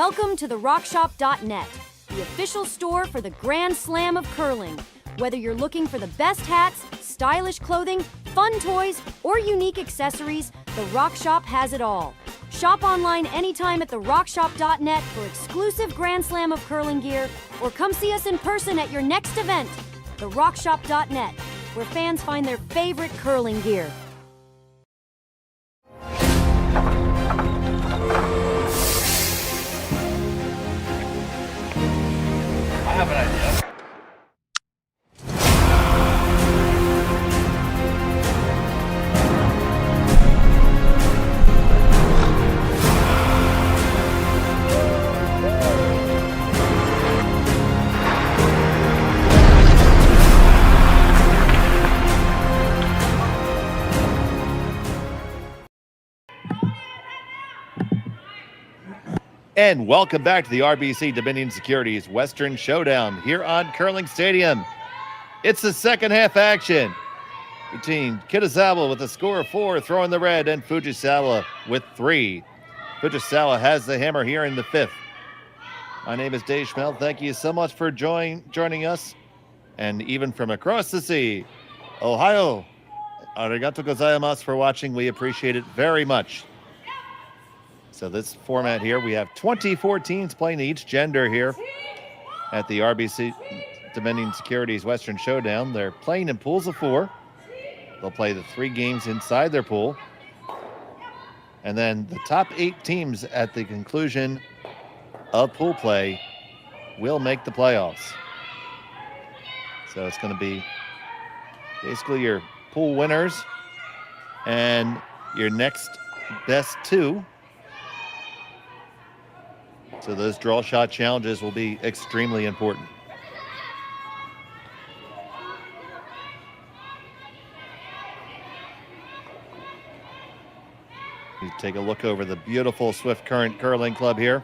Welcome to the RockShop.net, the official store for the Grand Slam of curling. Whether you're looking for the best hats, stylish clothing, fun toys, or unique accessories, the Rock Shop has it all. Shop online anytime at therockshop.net for exclusive Grand Slam of curling gear, or come see us in person at your next event. Therockshop.net, where fans find their favorite curling gear. I have an idea. And welcome back to the RBC Dominion Securities Western Showdown here on Curling Stadium. It's the second half action between Kitazawa with a score of 4, throwing the red, and Fujisawa with 3. Fujisawa has the hammer here in the 5th. My name is Dave Schmel. Thank you so much for joining us. And even from across the sea, Ohio, arigato gozaimasu for watching. We appreciate it very much. So this format here, we have 24 teams playing each gender here at the RBC Dominion Securities Western Showdown. They're playing in pools of 4. They'll play the 3 games inside their pool. And then the top 8 teams at the conclusion of pool play will make the playoffs. So it's going to be basically your pool winners and your next best 2. So those draw shot challenges will be extremely important. You take a look over the beautiful Swift Current Curling Club here.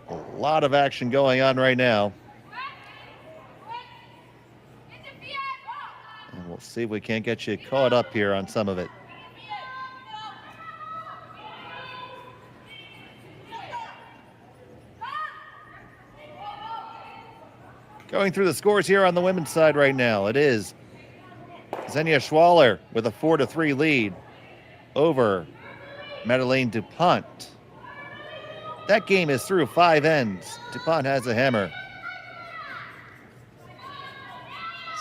A lot of action going on right now. And we'll see if we can't get you caught up here on some of it. Going through the scores here on the women's side right now, it is Xenia Schwaller with a 4-3 lead over Madeleine DuPont. That game is through 5 ends. DuPont has a hammer.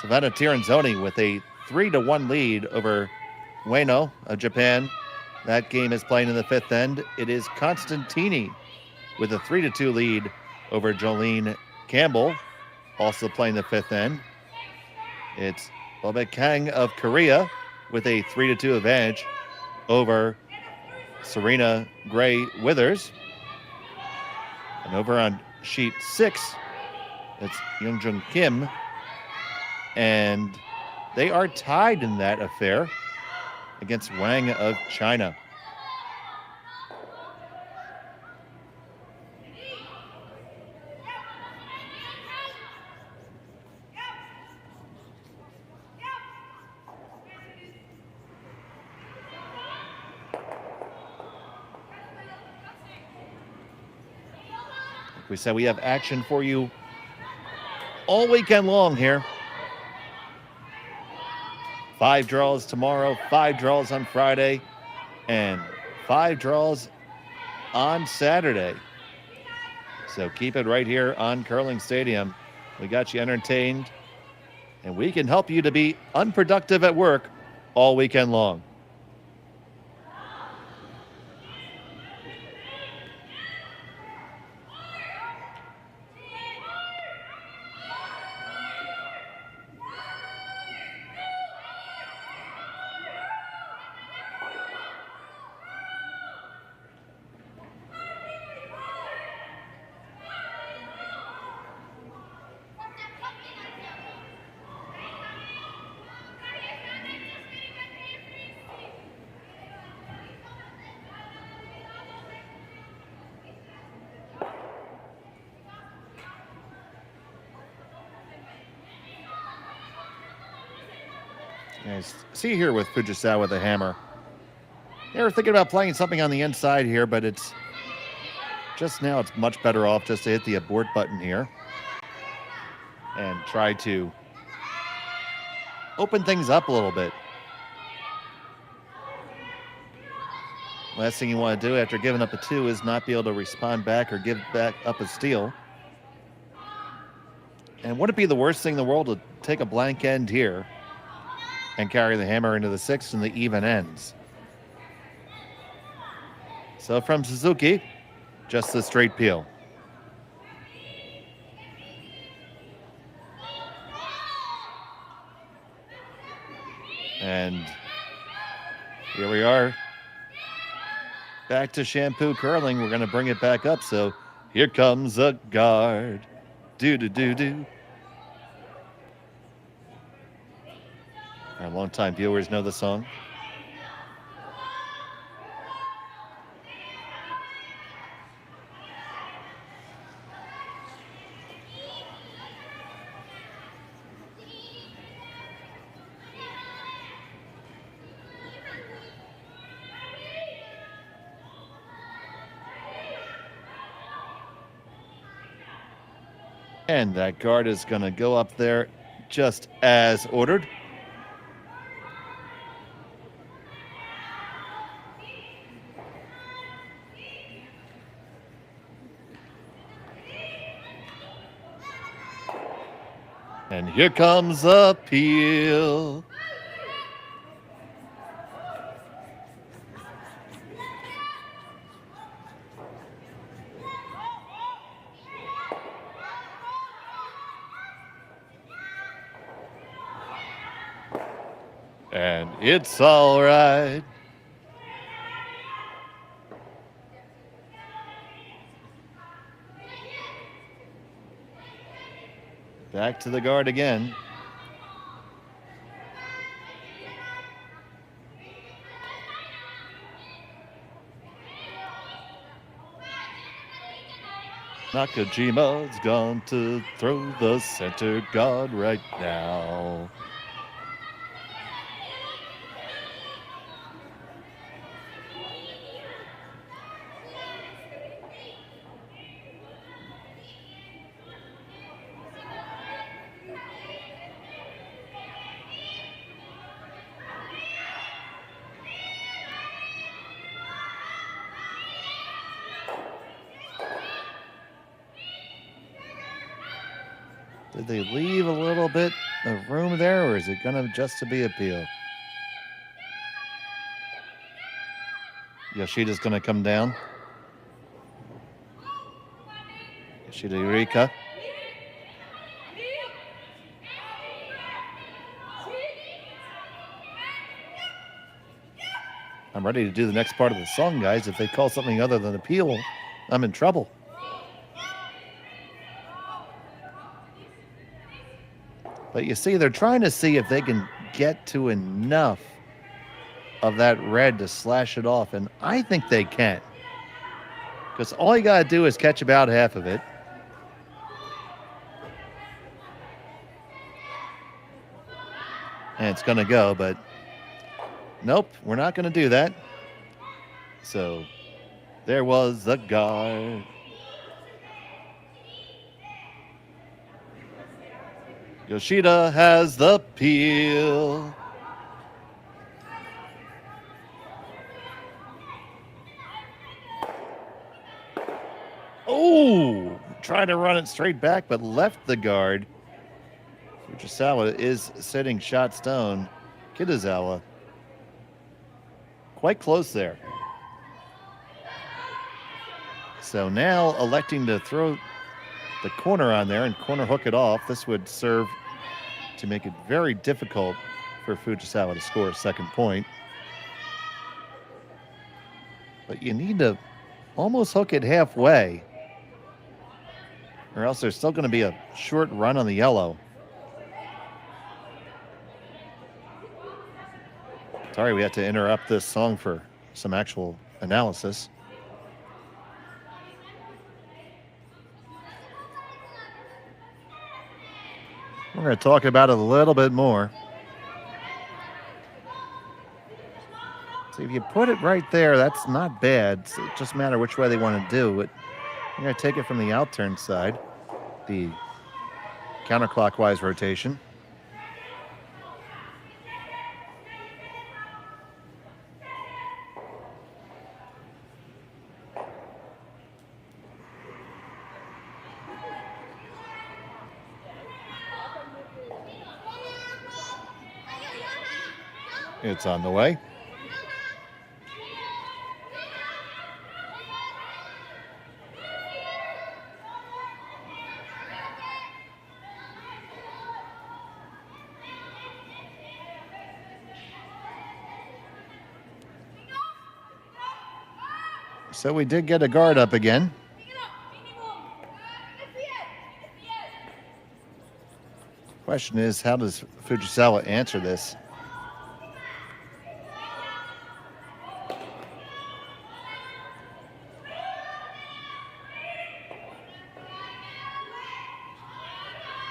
Savannah Tiranzoni with a 3-1 lead over Ueno of Japan. That game is playing in the 5th end. It is Constantini with a 3-2 lead over Jolene Campbell, also playing the 5th end. It's Bobek Kang of Korea with a 3-2 advantage over Serena Gray Withers. And over on sheet 6, it's Youngjung Kim. And they are tied in that affair against Wang of China. Like we said, we have action for you all weekend long here. 5 draws tomorrow, 5 draws on Friday, and 5 draws on Saturday. So keep it right here on Curling Stadium. We got you entertained, and we can help you to be unproductive at work all weekend long. As see here with Fujisawa with the hammer. They were thinking about playing something on the inside here, but it's just now it's much better off just to hit the abort button here and try to open things up a little bit. Last thing you want to do after giving up a 2 is not be able to respond back or give back up a steal. And would it be the worst thing in the world to take a blank end here and carry the hammer into the 6th and the even ends? So from Suzuki, just the straight peel. And here we are. Back to shampoo curling. We're going to bring it back up. So here comes a guard. Do-do-do-do. Our longtime viewers know the song. And that guard is going to go up there just as ordered. And here comes a peel. And it's all right. Back to the guard again. Nakajima's gone to throw the center guard right now. Did they leave a little bit of room there, or is it going to just to be a peel? Yoshida's going to come down. Yoshida Eureka. I'm ready to do the next part of the song, guys. If they call something other than a peel, I'm in trouble. But you see, they're trying to see if they can get to enough of that red to slash it off, and I think they can. Because all you got to do is catch about half of it. And it's going to go, but nope, we're not going to do that. So there was the guard. Yoshida has the peel. Oh, tried to run it straight back, but left the guard. Fujisawa is sitting shot stone. Kitazawa quite close there. So now electing to throw the corner on there and corner hook it off. This would serve to make it very difficult for Fujisawa to score a second point. But you need to almost hook it halfway, or else there's still going to be a short run on the yellow. Sorry, we had to interrupt this song for some actual analysis. We're going to talk about it a little bit more. So if you put it right there, that's not bad. It just matter which way they want to do it. I'm going to take it from the outturn side, the counterclockwise rotation. It's on the way. So we did get a guard up again. Question is, how does Fujisawa answer this?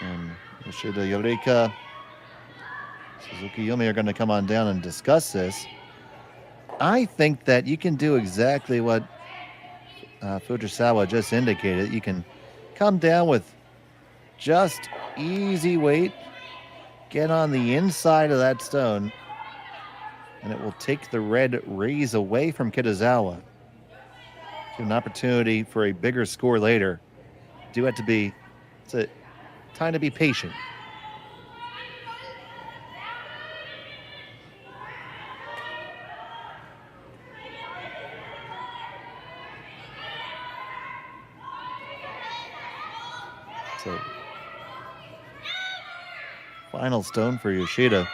And Yoshida Yorika, Suzuki Yumi are going to come on down and discuss this. I think that you can do exactly what Fujisawa just indicated. You can come down with just easy weight, get on the inside of that stone, and it will take the red raise away from Kitazawa. Give an opportunity for a bigger score later. Do have to be, it's a time to be patient. So, final stone for Yoshida.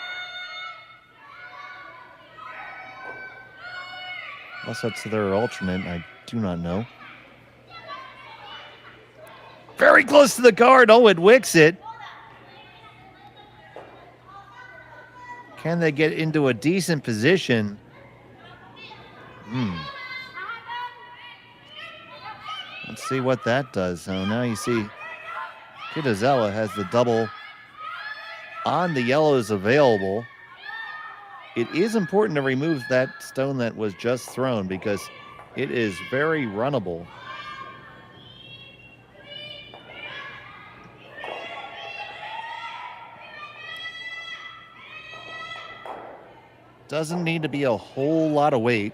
Unless that's their alternate, I do not know. Very close to the guard. Oh, it wicks it. Can they get into a decent position? Let's see what that does. So now you see Kitazawa has the double on the yellows available. It is important to remove that stone that was just thrown because it is very runnable. Doesn't need to be a whole lot of weight.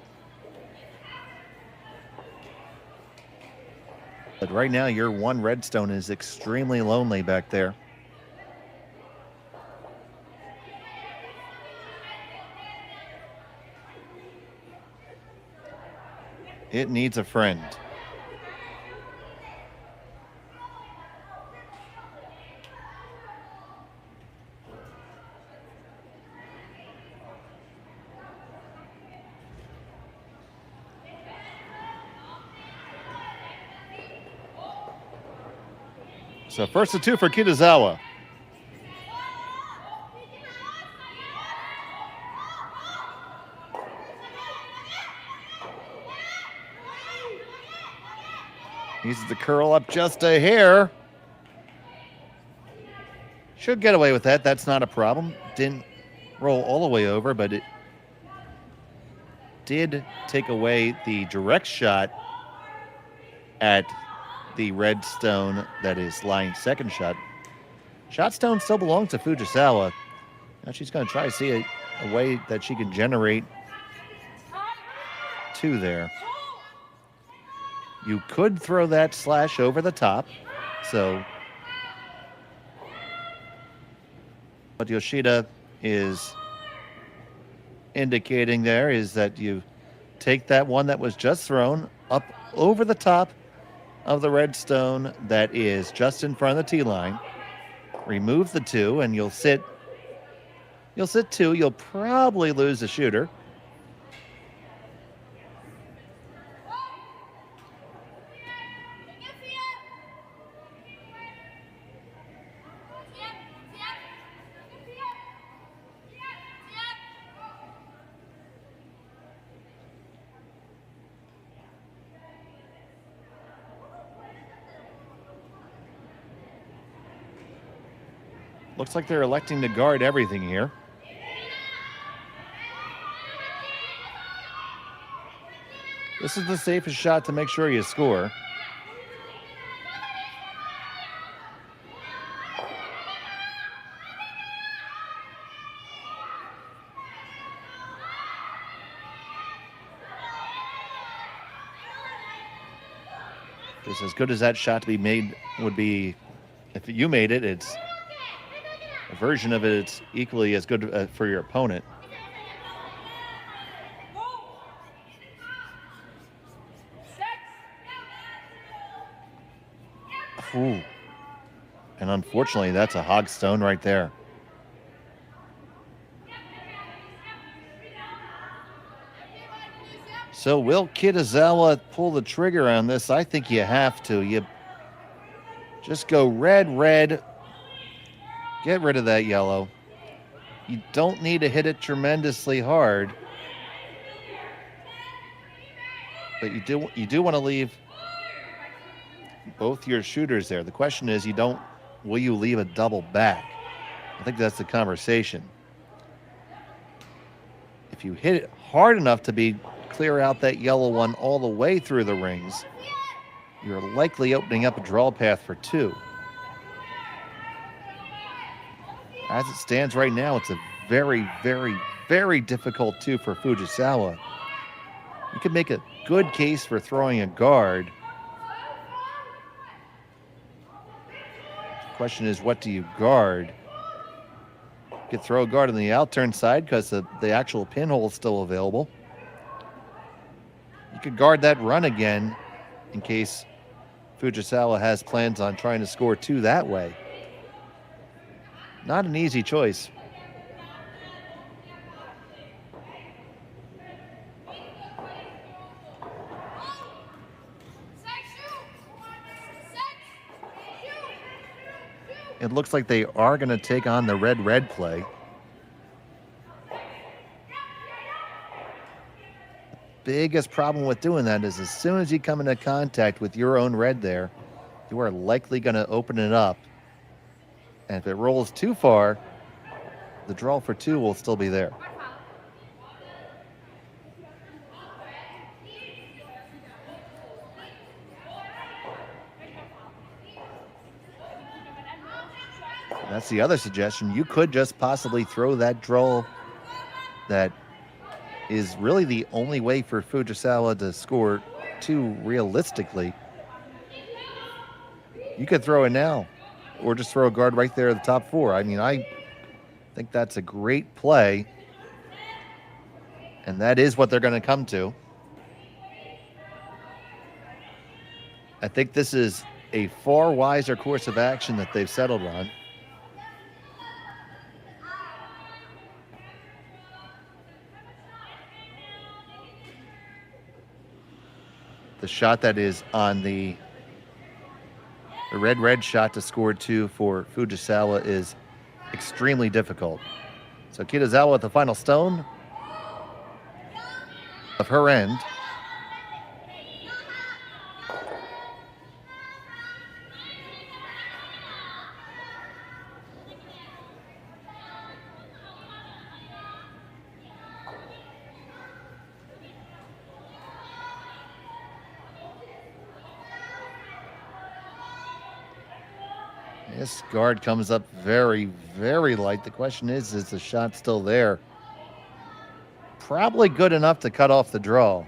But right now, your one redstone is extremely lonely back there. It needs a friend. So first of two for Kitazawa. Needs to curl up just a hair. Should get away with that. That's not a problem. Didn't roll all the way over, but it did take away the direct shot at the red stone that is lying second shot. Shot stone still belongs to Fujisawa. Now she's going to try to see a way that she can generate two there. You could throw that slash over the top. So what Yoshida is indicating there is that you take that one that was just thrown up over the top of the red stone that is just in front of the T-line. Remove the two and you'll sit two. You'll probably lose the shooter. Looks like they're electing to guard everything here. This is the safest shot to make sure you score. Just as good as that shot to be made would be, if you made it, it's a version of it. It's equally as good for your opponent. Ooh. And unfortunately, that's a hog stone right there. So will Kitazawa pull the trigger on this? I think you have to. You just go red, red. Get rid of that yellow. You don't need to hit it tremendously hard. But you do want to leave both your shooters there. The question is, will you leave a double back? I think that's the conversation. If you hit it hard enough to clear out that yellow one all the way through the rings, you're likely opening up a draw path for two. As it stands right now, it's a very, very, very difficult two for Fujisawa. You could make a good case for throwing a guard. The question is, what do you guard? You could throw a guard on the outturn side because the actual pinhole is still available. You could guard that run again in case Fujisawa has plans on trying to score two that way. Not an easy choice. It looks like they are going to take on the red-red play. Biggest problem with doing that is as soon as you come into contact with your own red there, you are likely going to open it up. And if it rolls too far, the draw for two will still be there. That's the other suggestion. You could just possibly throw that draw that is really the only way for Fujisawa to score two realistically. You could throw it now, or just throw a guard right there at the top four. I mean, I think that's a great play, and that is what they're going to come to. I think this is a far wiser course of action that they've settled on. The shot that is on the red-red shot to score two for Fujisawa is extremely difficult. So Kitazawa at the final stone of her end. This guard comes up very, very light. The question is the shot still there? Probably good enough to cut off the draw.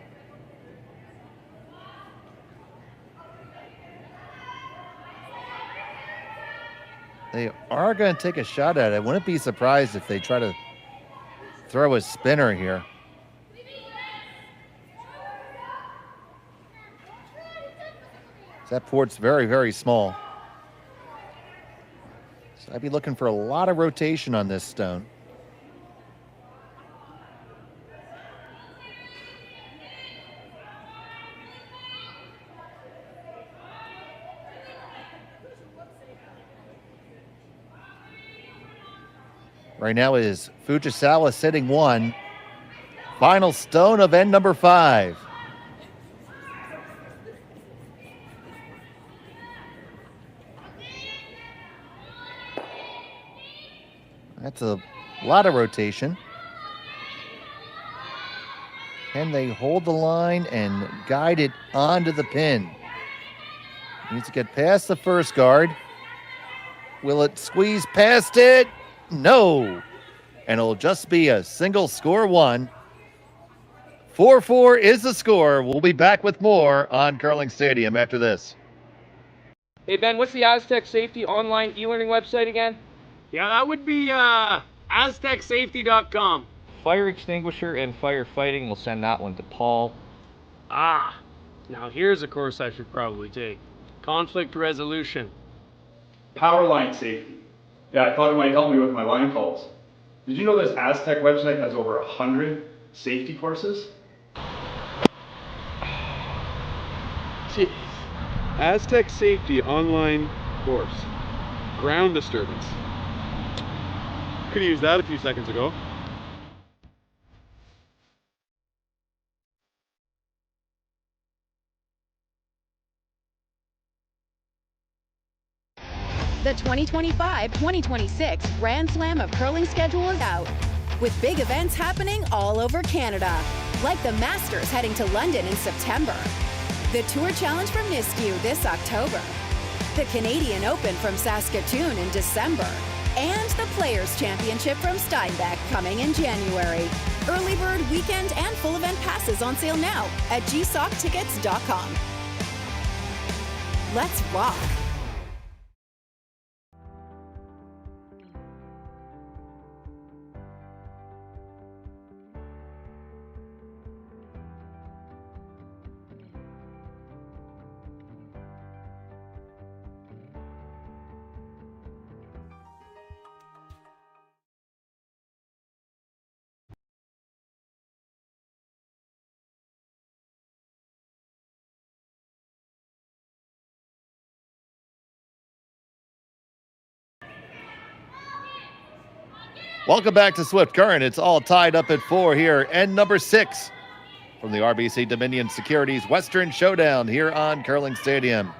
They are going to take a shot at it. I wouldn't be surprised if they try to throw a spinner here. That port's very, very small. I'd be looking for a lot of rotation on this stone. Right now is Fujisawa sitting one. Final stone of end number 5. That's a lot of rotation. Can they hold the line and guide it onto the pin? Needs to get past the first guard. Will it squeeze past it? No. And it'll just be a single score one. 4-4 is the score. We'll be back with more on Curling Stadium after this. Hey, Ben, what's the Aztec Safety online e-learning website again? Yeah, that would be aztecsafety.com. Fire extinguisher and firefighting, we'll send that one to Paul. Now here's a course I should probably take. Conflict resolution. Power line safety. Yeah, I thought it might help me with my line calls. Did you know this Aztec website has over 100 safety courses? Jeez. Aztec Safety online course. Ground disturbance. Could have used that a few seconds ago. The 2025-2026 Grand Slam of Curling schedule is out, with big events happening all over Canada, like the Masters heading to London in September, the Tour Challenge from Nisku this October, the Canadian Open from Saskatchewan in December, and the Players' Championship from Steinbeck coming in January. Early bird weekend and full event passes on sale now at gsoctickets.com. Let's rock! Welcome back to Swift Current. It's all tied up at 4 here. End number 6 from the RBC Dominion Securities Western Showdown here on Curling Stadium.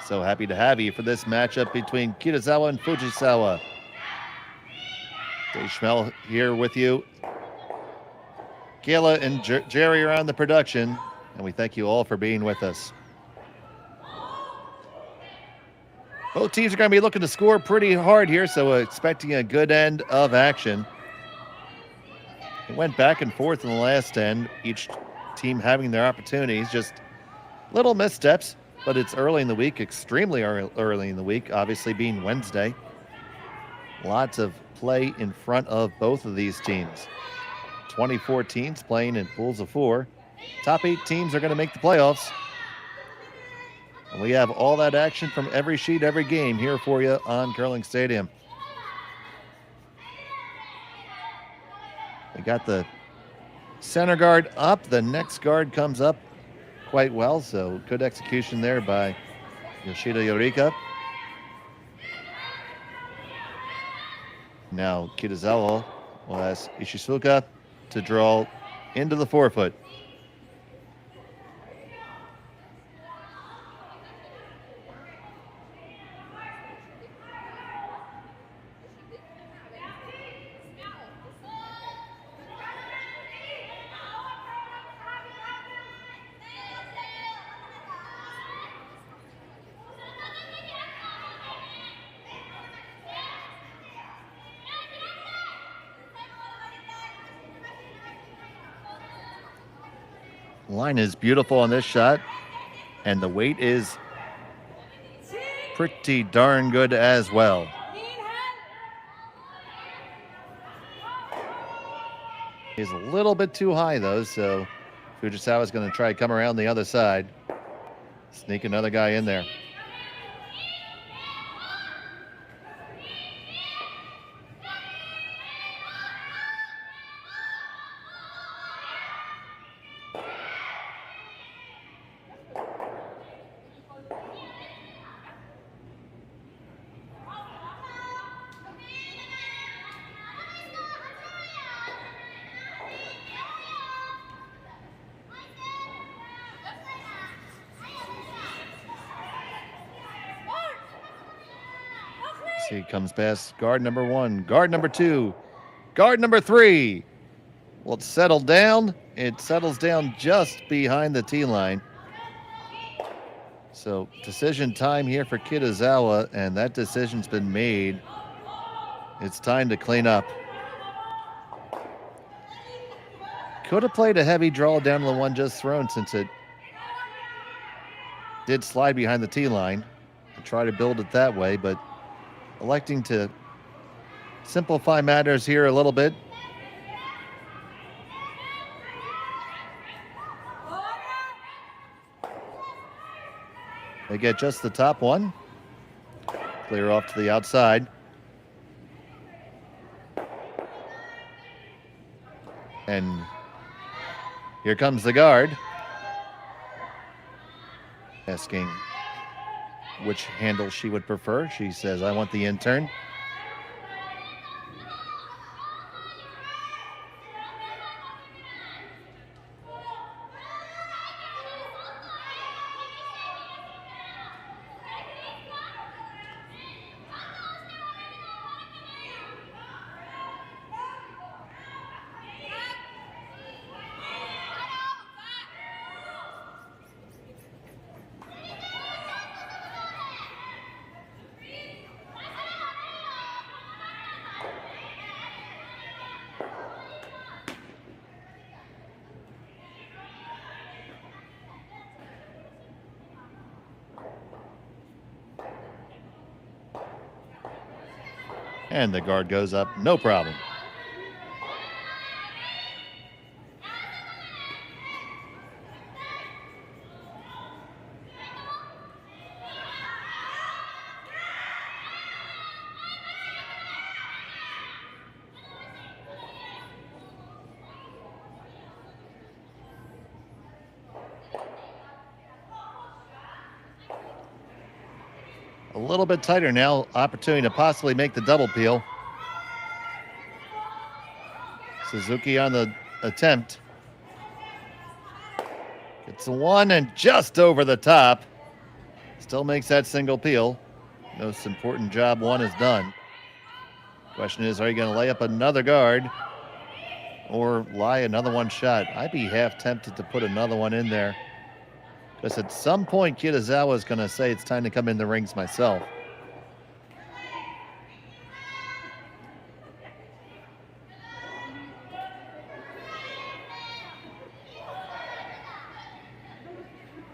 So happy to have you for this matchup between Kitazawa and Fujisawa. Dave Schmel here with you. Kayla and Jerry are on the production, and we thank you all for being with us. Both teams are going to be looking to score pretty hard here, so expecting a good end of action. It went back and forth in the last end, each team having their opportunities, just little missteps, but it's early in the week, extremely early in the week, obviously being Wednesday. Lots of play in front of both of these teams. 24 teams playing in pools of 4. Top 8 teams are going to make the playoffs. And we have all that action from every sheet, every game here for you on Curling Stadium. We got the center guard up. The next guard comes up quite well, so good execution there by Yoshida Yorika. Now Kitazawa will ask Ishisuka to draw into the 4-foot. Line is beautiful on this shot, and the weight is pretty darn good as well. He's a little bit too high though, so Fujisawa is going to try to come around the other side, sneak another guy in there. See, comes past guard number 1, guard number 2, guard number 3. Well, it's settled down. It settles down just behind the tee line. So decision time here for Kitazawa, and that decision's been made. It's time to clean up. Could have played a heavy draw down to the one just thrown, since it did slide behind the tee line and try to build it that way, but electing to simplify matters here a little bit. They get just the top one. Clear off to the outside. And here comes the guard, asking which handle she would prefer. She says, I want the intern. And the guard goes up, no problem. A little bit tighter now. Opportunity to possibly make the double peel. Suzuki on the attempt. Gets the one and just over the top. Still makes that single peel. Most important job one is done. Question is, are you going to lay up another guard or lie another one shot? I'd be half tempted to put another one in there, because at some point, Kitazawa is going to say it's time to come in the rings myself.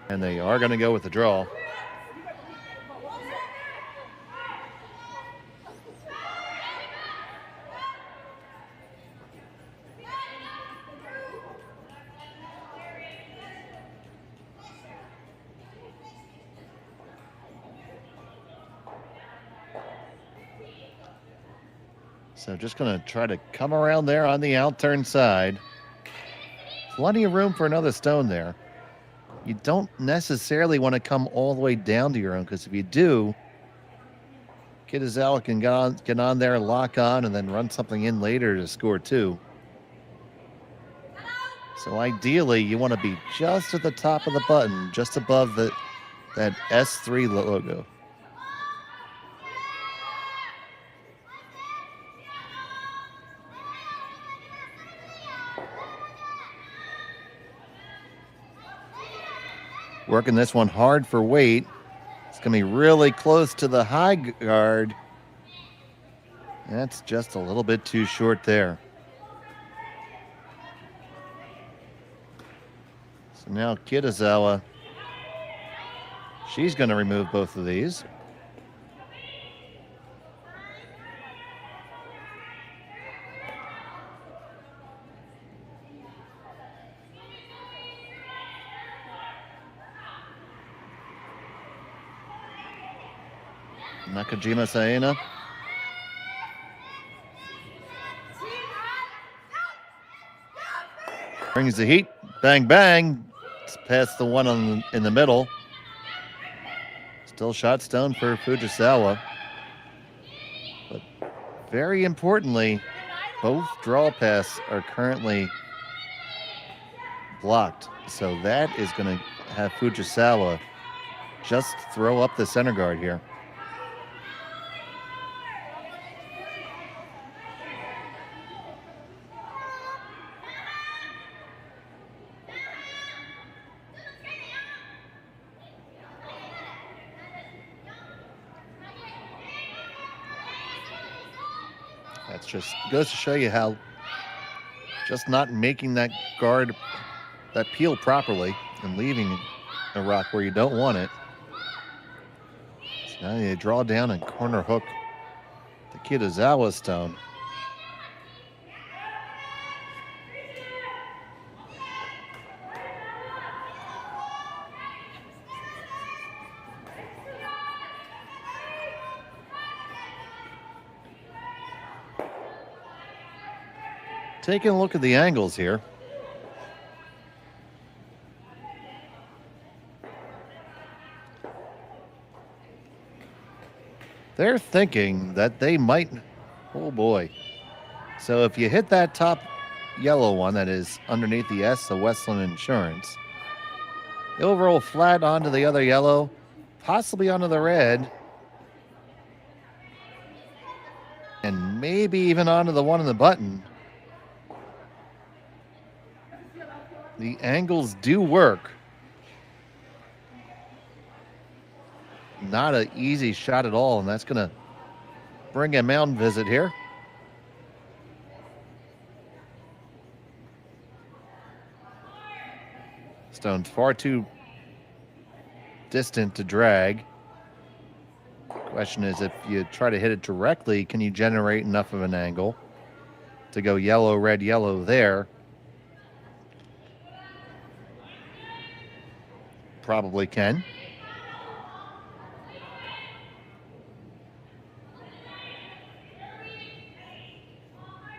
And they are going to go with the draw. So just going to try to come around there on the outturn side. Plenty of room for another stone there. You don't necessarily want to come all the way down to your own, because if you do, Kitazawa can get on there, lock on, and then run something in later to score two. So ideally, you want to be just at the top of the button, just above that S3 logo. Working this one hard for weight. It's going to be really close to the high guard. That's just a little bit too short there. So now Kitazawa, she's going to remove both of these. Nakajima Saena. Brings the heat. Bang, bang. It's past the one in the middle. Still shot stone for Fujisawa. But very importantly, both draw paths are currently blocked. So that is going to have Fujisawa just throw up the center guard here. Just goes to show you how just not making that guard, that peel properly and leaving a rock where you don't want it. So now you draw down and corner hook the Kitazawa stone. Taking a look at the angles here. They're thinking that they might, oh boy. So if you hit that top yellow one that is underneath the S, the Westland Insurance, it'll roll flat onto the other yellow, possibly onto the red, and maybe even onto the one in the button. The angles do work. Not an easy shot at all, and that's going to bring a mound visit here. Stone's far too distant to drag. Question is, if you try to hit it directly, can you generate enough of an angle to go yellow, red, yellow there? Probably can.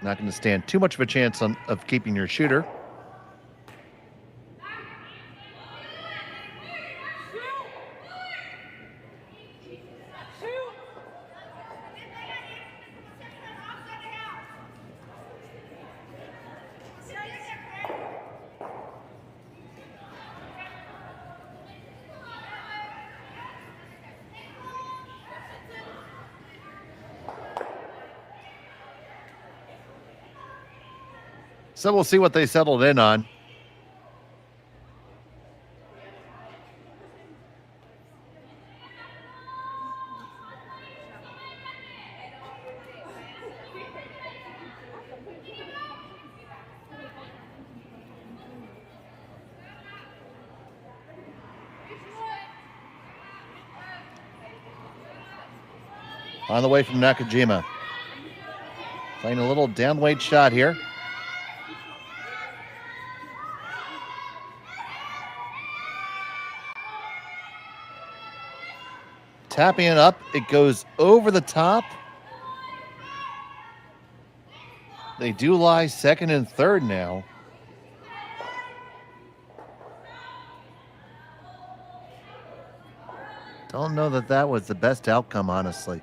Not going to stand too much of a chance of keeping your shooter. So we'll see what they settled in on. On the way from Nakajima. Playing a little downweight shot here. Tapping it up, it goes over the top. They do lie second and third now. Don't know that that was the best outcome, honestly.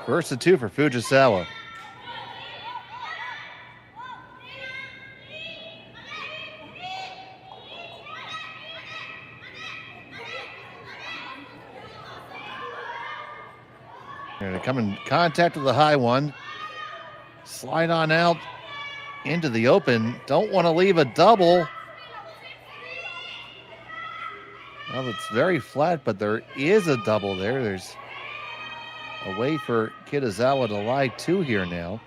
First and 2 for Fujisawa. Going to come in contact with the high one. Slide on out into the open. Don't want to leave a double. Well, it's very flat, but there is a double there. There's a way for Kitazawa to lie 2 here now.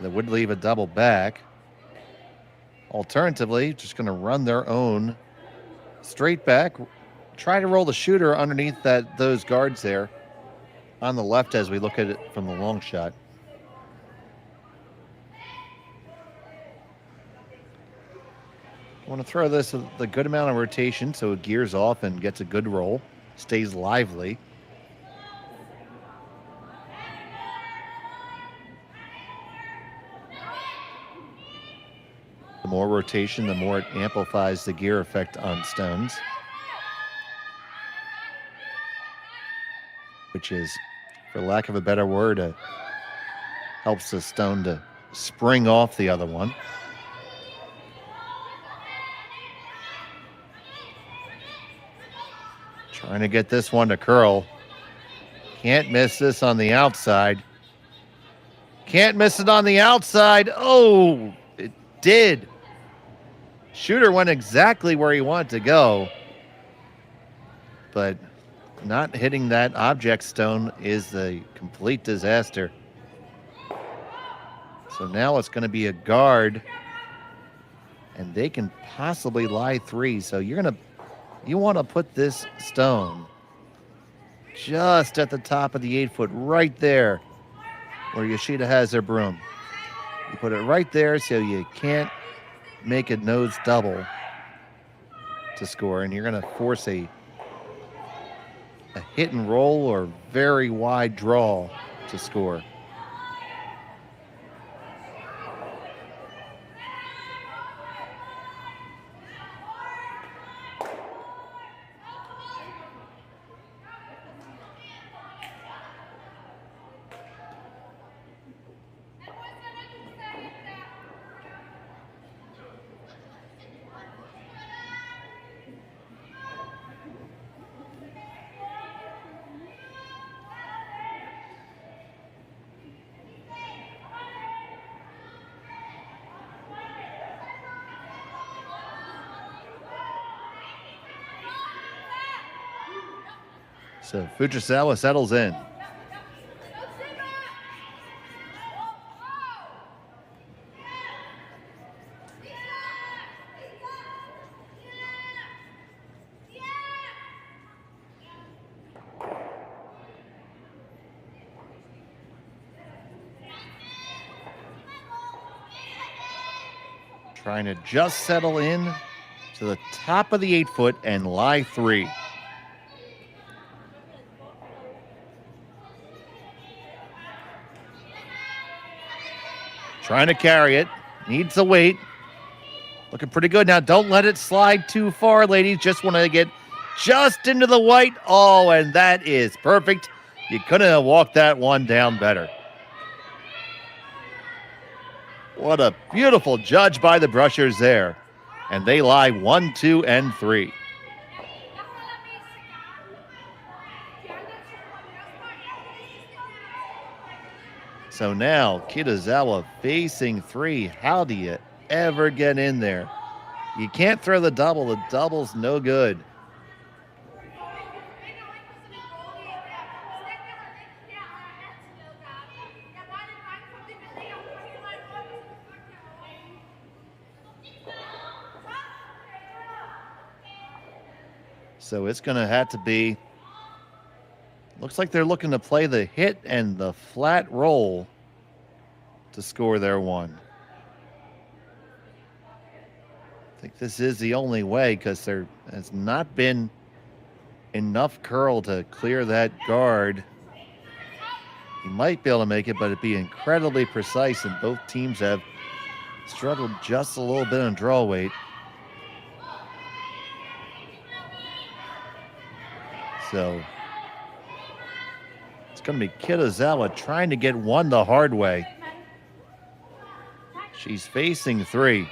That would leave a double back. Alternatively, just going to run their own straight back. Try to roll the shooter underneath those guards there on the left as we look at it from the long shot. I want to throw this with a good amount of rotation so it gears off and gets a good roll, stays lively. The more rotation, the more it amplifies the gear effect on stones. which is, for lack of a better word, helps the stone to spring off the other one. Trying to get this one to curl. Can't miss this on the outside. Can't miss it on the outside. Oh, it did. Shooter went exactly where he wanted to go. But not hitting that object stone is a complete disaster. So now it's going to be a guard. And they can possibly lie 3. So you want to put this stone just at the top of the 8-foot, right there where Yoshida has her broom. You put it right there so you can't make a nose double to score, and you're going to force a hit and roll or very wide draw to score. So Fujisawa settles in. Trying to just settle in to the top of the 8-foot and lie 3. Trying to carry it. Needs the weight. Looking pretty good. Now, don't let it slide too far, ladies. Just want to get just into the white. Oh, and that is perfect. You couldn't have walked that one down better. What a beautiful judge by the brushers there. And they lie 1, 2, and 3. So now, Kitazawa facing 3. How do you ever get in there? You can't throw the double. The double's no good. So it's going to have to be... Looks like they're looking to play the hit and the flat roll to score their 1. I think this is the only way because there has not been enough curl to clear that guard. He might be able to make it, but it'd be incredibly precise, and both teams have struggled just a little bit on draw weight. So... it's going to be Kitazawa trying to get 1 the hard way. She's facing 3.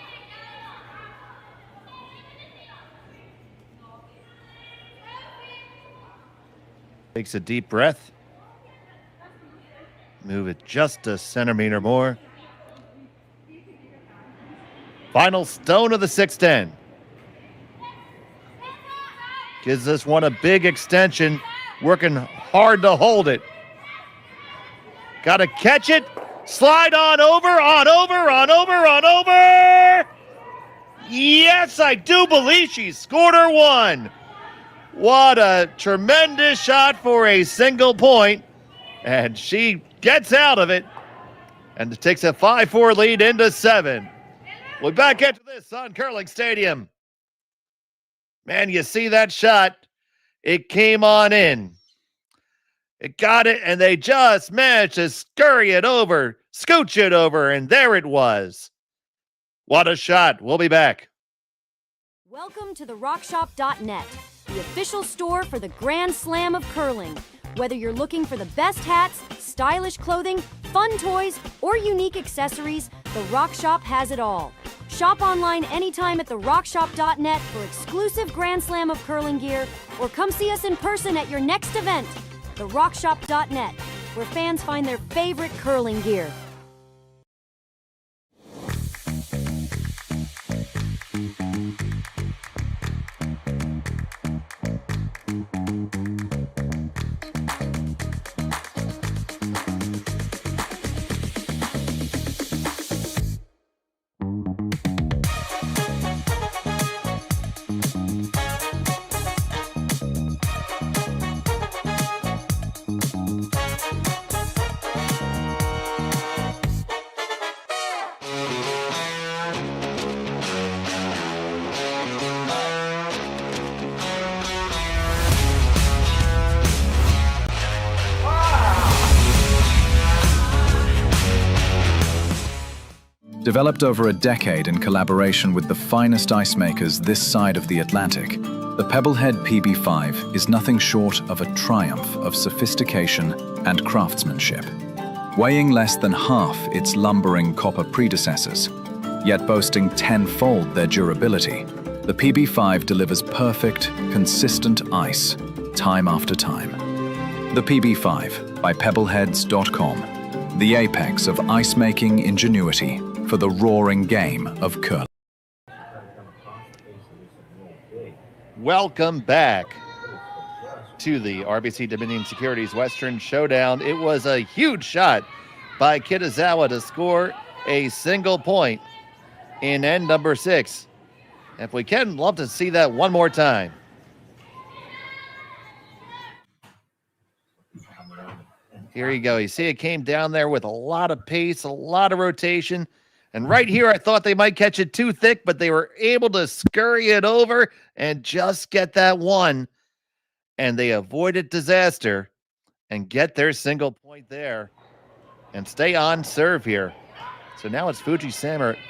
Takes a deep breath. Move it just a centimeter more. Final stone of the 610. Gives this one a big extension. Working hard to hold it. Got to catch it. Slide on over, on over, on over, on over. Yes, I do believe she scored her 1. What a tremendous shot for a single point. And she gets out of it and takes a 5-4 lead into 7. We'll be back after this on Curling Stadium. Man, you see that shot? It came on in. It got it, and they just managed to scurry it over, scooch it over, and there it was. What a shot. We'll be back. Welcome to the RockShop.net, the the official store for the Grand Slam of Curling. Whether you're looking for the best hats, stylish clothing, fun toys, or unique accessories, the Rock Shop has it all. Shop online anytime at therockshop.net for exclusive Grand Slam of Curling gear, or come see us in person at your next event. Therockshop.net, where fans find their favorite curling gear. Developed over a decade in collaboration with the finest ice makers this side of the Atlantic, the Pebblehead PB5 is nothing short of a triumph of sophistication and craftsmanship. Weighing less than half its lumbering copper predecessors, yet boasting tenfold their durability, the PB5 delivers perfect, consistent ice, time after time. The PB5 by Pebbleheads.com, the apex of ice-making ingenuity for the roaring game of curling. Welcome back to the RBC Dominion Securities Western Showdown. It was a huge shot by Kitazawa to score a single point in end number 6. If we can, love to see that one more time. Here you go. You see it came down there with a lot of pace, a lot of rotation. And right here, I thought they might catch it too thick, but they were able to scurry it over and just get that one. And they avoided disaster and get their single point there and stay on serve here. So now it's Fujisawa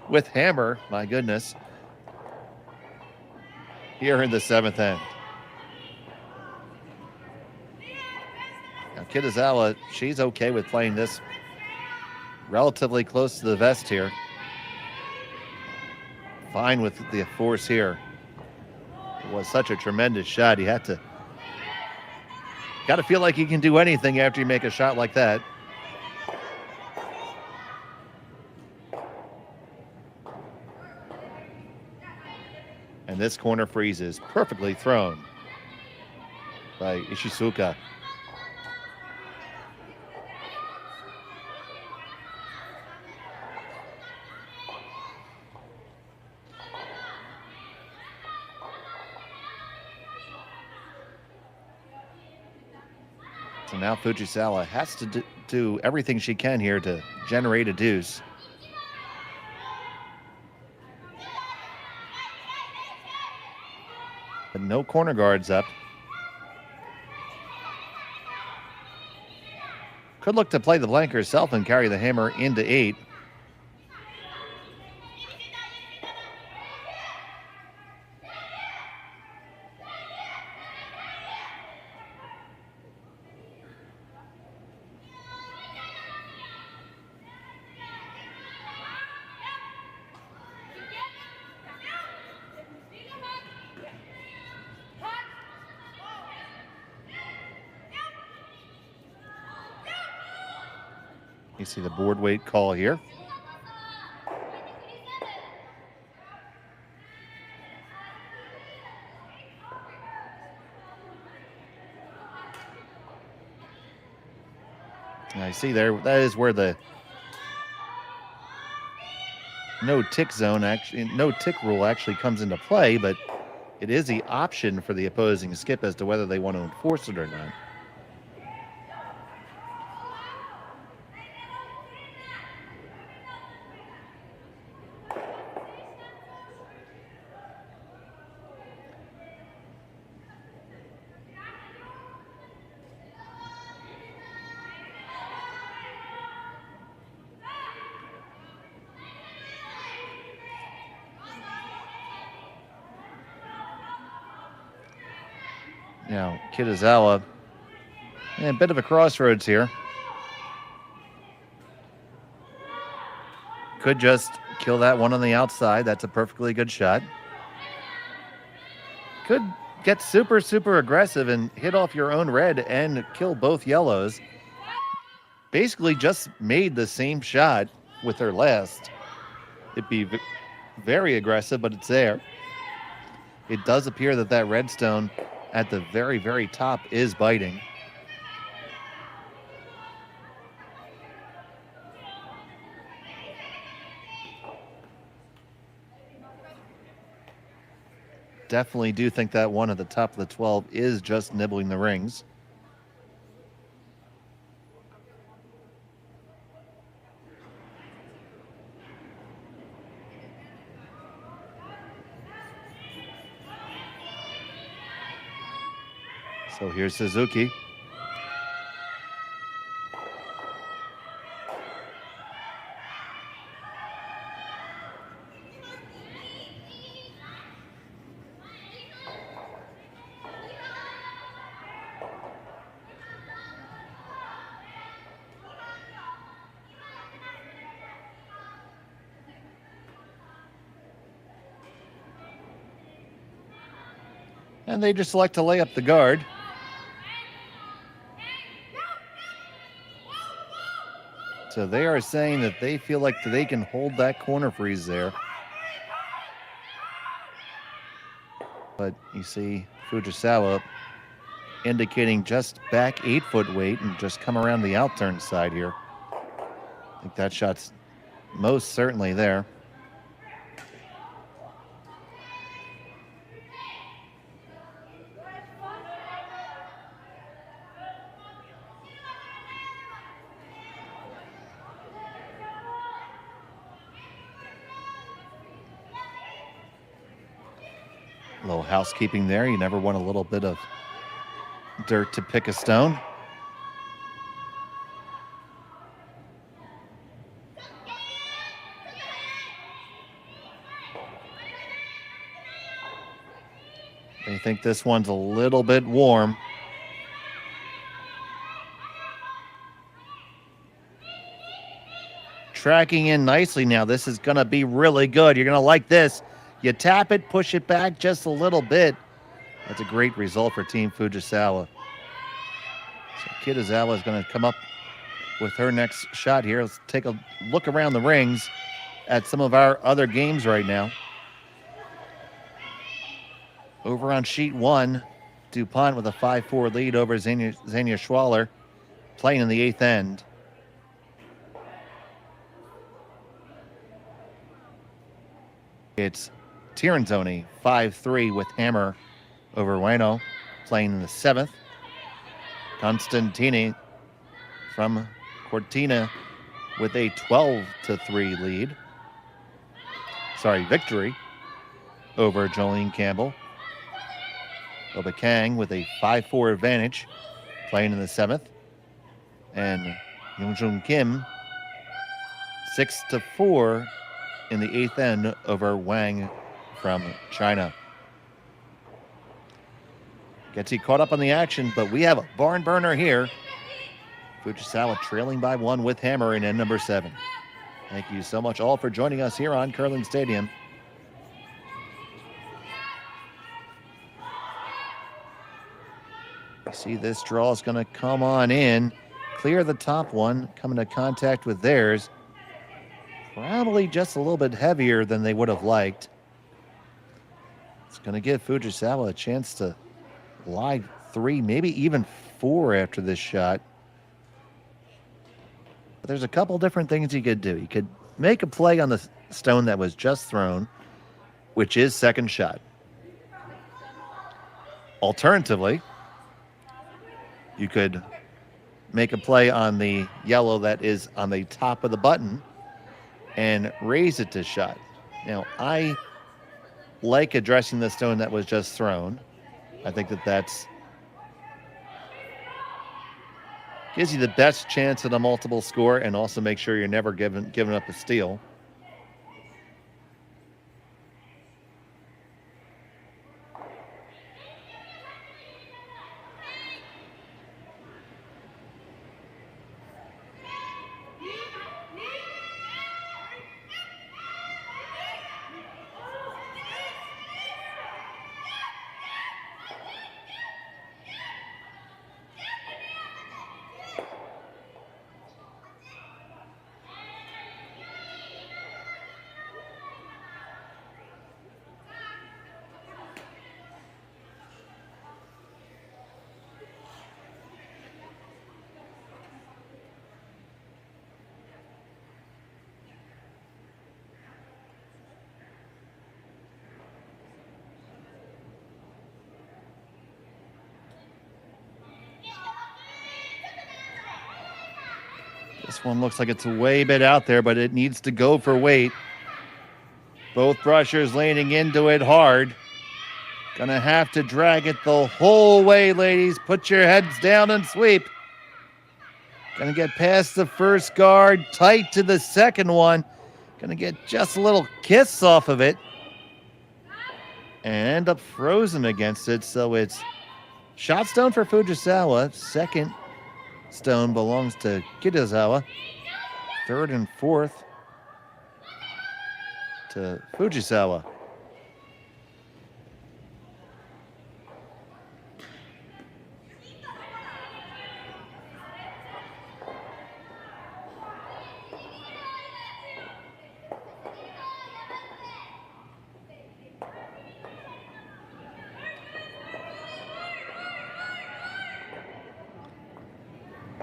with hammer. My goodness. Here in the 7th end. Now Kitazawa, she's okay with playing this relatively close to the vest here. Fine with the force here. It was such a tremendous shot. He had to, got to feel like he can do anything after you make a shot like that. And this corner freeze is perfectly thrown by Ishizuka. So now Fujisawa has to do everything she can here to generate a deuce. But no corner guards up. Could look to play the blank herself and carry the hammer into 8. You see the board weight call here. Now you see there, that is where the no tick zone actually, no tick rule actually comes into play, but it is the option for the opposing skip as to whether they want to enforce it or not. Now, Kitazawa, a bit of a crossroads here. Could just kill that one on the outside. That's a perfectly good shot. Could get super, super aggressive and hit off your own red and kill both yellows. Basically just made the same shot with her last. It'd be very aggressive, but it's there. It does appear that that redstone at the very, very top is biting. Definitely do think that one at the top of the 12 is just nibbling the rings. So here's Suzuki. And they just like to lay up the guard. So they are saying that they feel like they can hold that corner freeze there. But you see Fujisawa indicating just back 8-foot weight and just come around the outturn side here. I think that shot's most certainly there. A little housekeeping there. You never want a little bit of dirt to pick a stone. They think this one's a little bit warm. Tracking in nicely now. This is going to be really good. You're going to like this. You tap it, push it back just a little bit. That's a great result for Team Fujisawa. So Kitazawa is going to come up with her next shot here. Let's take a look around the rings at some of our other games right now. Over on sheet 1, DuPont with a 5-4 lead over Xenia Schwaller, playing in the 8th end. It's Tiranzoni 5-3 with Hammer over Ueno, playing in the 7th. Constantini from Cortina with a 12-3 lead. Victory over Jolene Campbell. Obakang with a 5-4 advantage, playing in the 7th. And Yongjun Kim 6-4 in the 8th end over Wang from China. Gets you caught up on the action, but we have a barn burner here. Fujisawa trailing by 1 with Hammer in end number 7. Thank you so much all for joining us here on Curling Stadium. You see this draw is going to come on in, clear the top one, come into contact with theirs. Probably just a little bit heavier than they would have liked. It's going to give Fujisawa a chance to lie 3, maybe even 4 after this shot. But there's a couple different things you could do. You could make a play on the stone that was just thrown, which is second shot. Alternatively, you could make a play on the yellow that is on the top of the button and raise it to shot. Now, I like addressing the stone that was just thrown. I think that's gives you the best chance at a multiple score and also make sure you're never giving up a steal. This one looks like it's way a bit out there, but it needs to go for weight. Both brushers leaning into it hard. Gonna have to drag it the whole way, ladies. Put your heads down and sweep. Gonna get past the first guard, tight to the second one. Gonna get just a little kiss off of it. And end up frozen against it, so it's shot stone for Fujisawa. Second stone belongs to Kitazawa. Third and fourth to Fujisawa.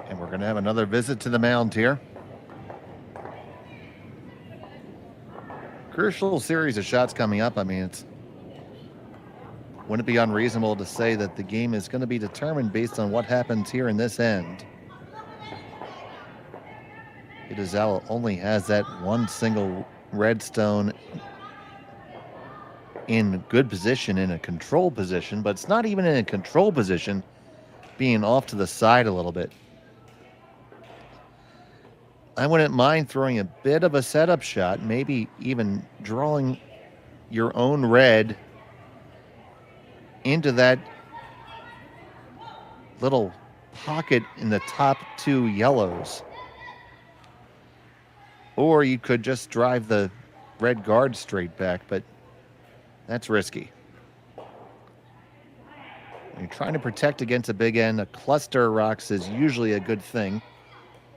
And we're going to have another visit to the mound here. Crucial series of shots coming up. I mean, wouldn't it be unreasonable to say that the game is going to be determined based on what happens here in this end? Kitazawa only has that one single red stone in good position, in a control position, but it's not even in a control position, being off to the side a little bit. I wouldn't mind throwing a bit of a setup shot, maybe even drawing your own red into that little pocket in the top two yellows. Or you could just drive the red guard straight back, but that's risky. When you're trying to protect against a big end, a cluster of rocks is usually a good thing.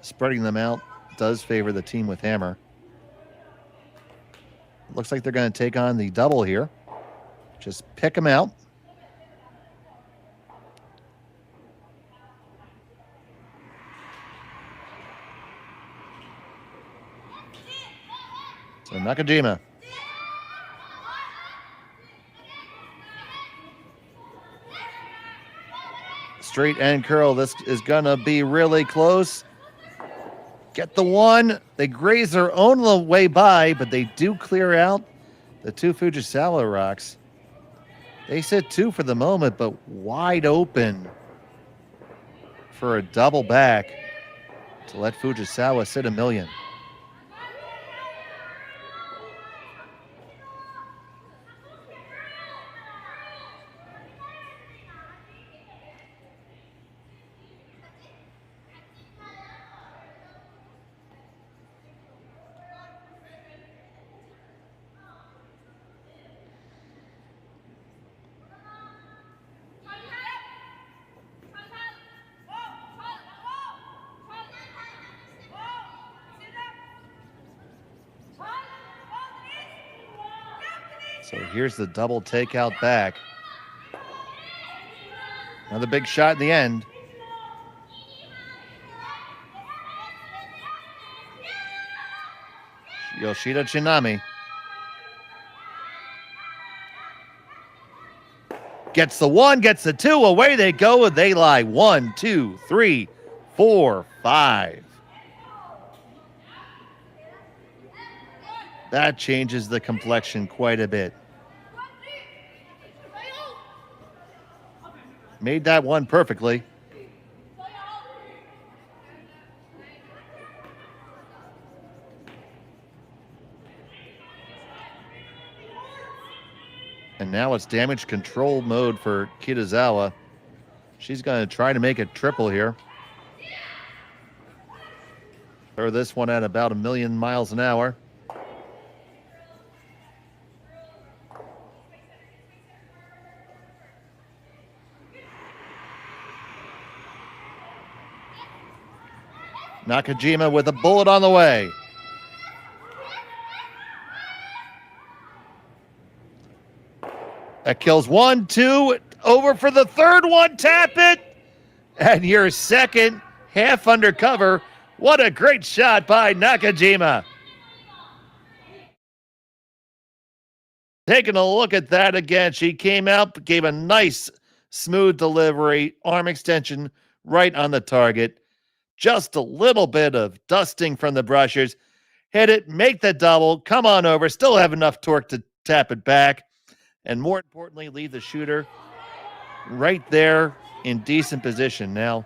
Spreading them out does favor the team with hammer. Looks like they're going to take on the double here. Just pick them out. So Nakajima. Straight and curl. This is going to be really close. Get the one. They graze their own way by, but they do clear out the two Fujisawa rocks. They sit two for the moment, but wide open for a double back to let Fujisawa sit a million. So here's the double takeout back. Another big shot in the end. Yoshida Chinami. Gets the one, gets the two, away they go, and they lie. 1, 2, 3, 4, 5. That changes the complexion quite a bit. Made that one perfectly. And now it's damage control mode for Kitazawa. She's going to try to make a triple here. Throw this one at about 1,000,000 miles an hour. Nakajima with a bullet on the way. That kills 1, 2, over for the third one, tap it. And your second, half undercover. What a great shot by Nakajima. Taking a look at that again. She came out, gave a nice, smooth delivery, arm extension right on the target. Just a little bit of dusting from the brushers. Hit it, make the double, come on over, still have enough torque to tap it back, and more importantly, leave the shooter right there in decent position. Now,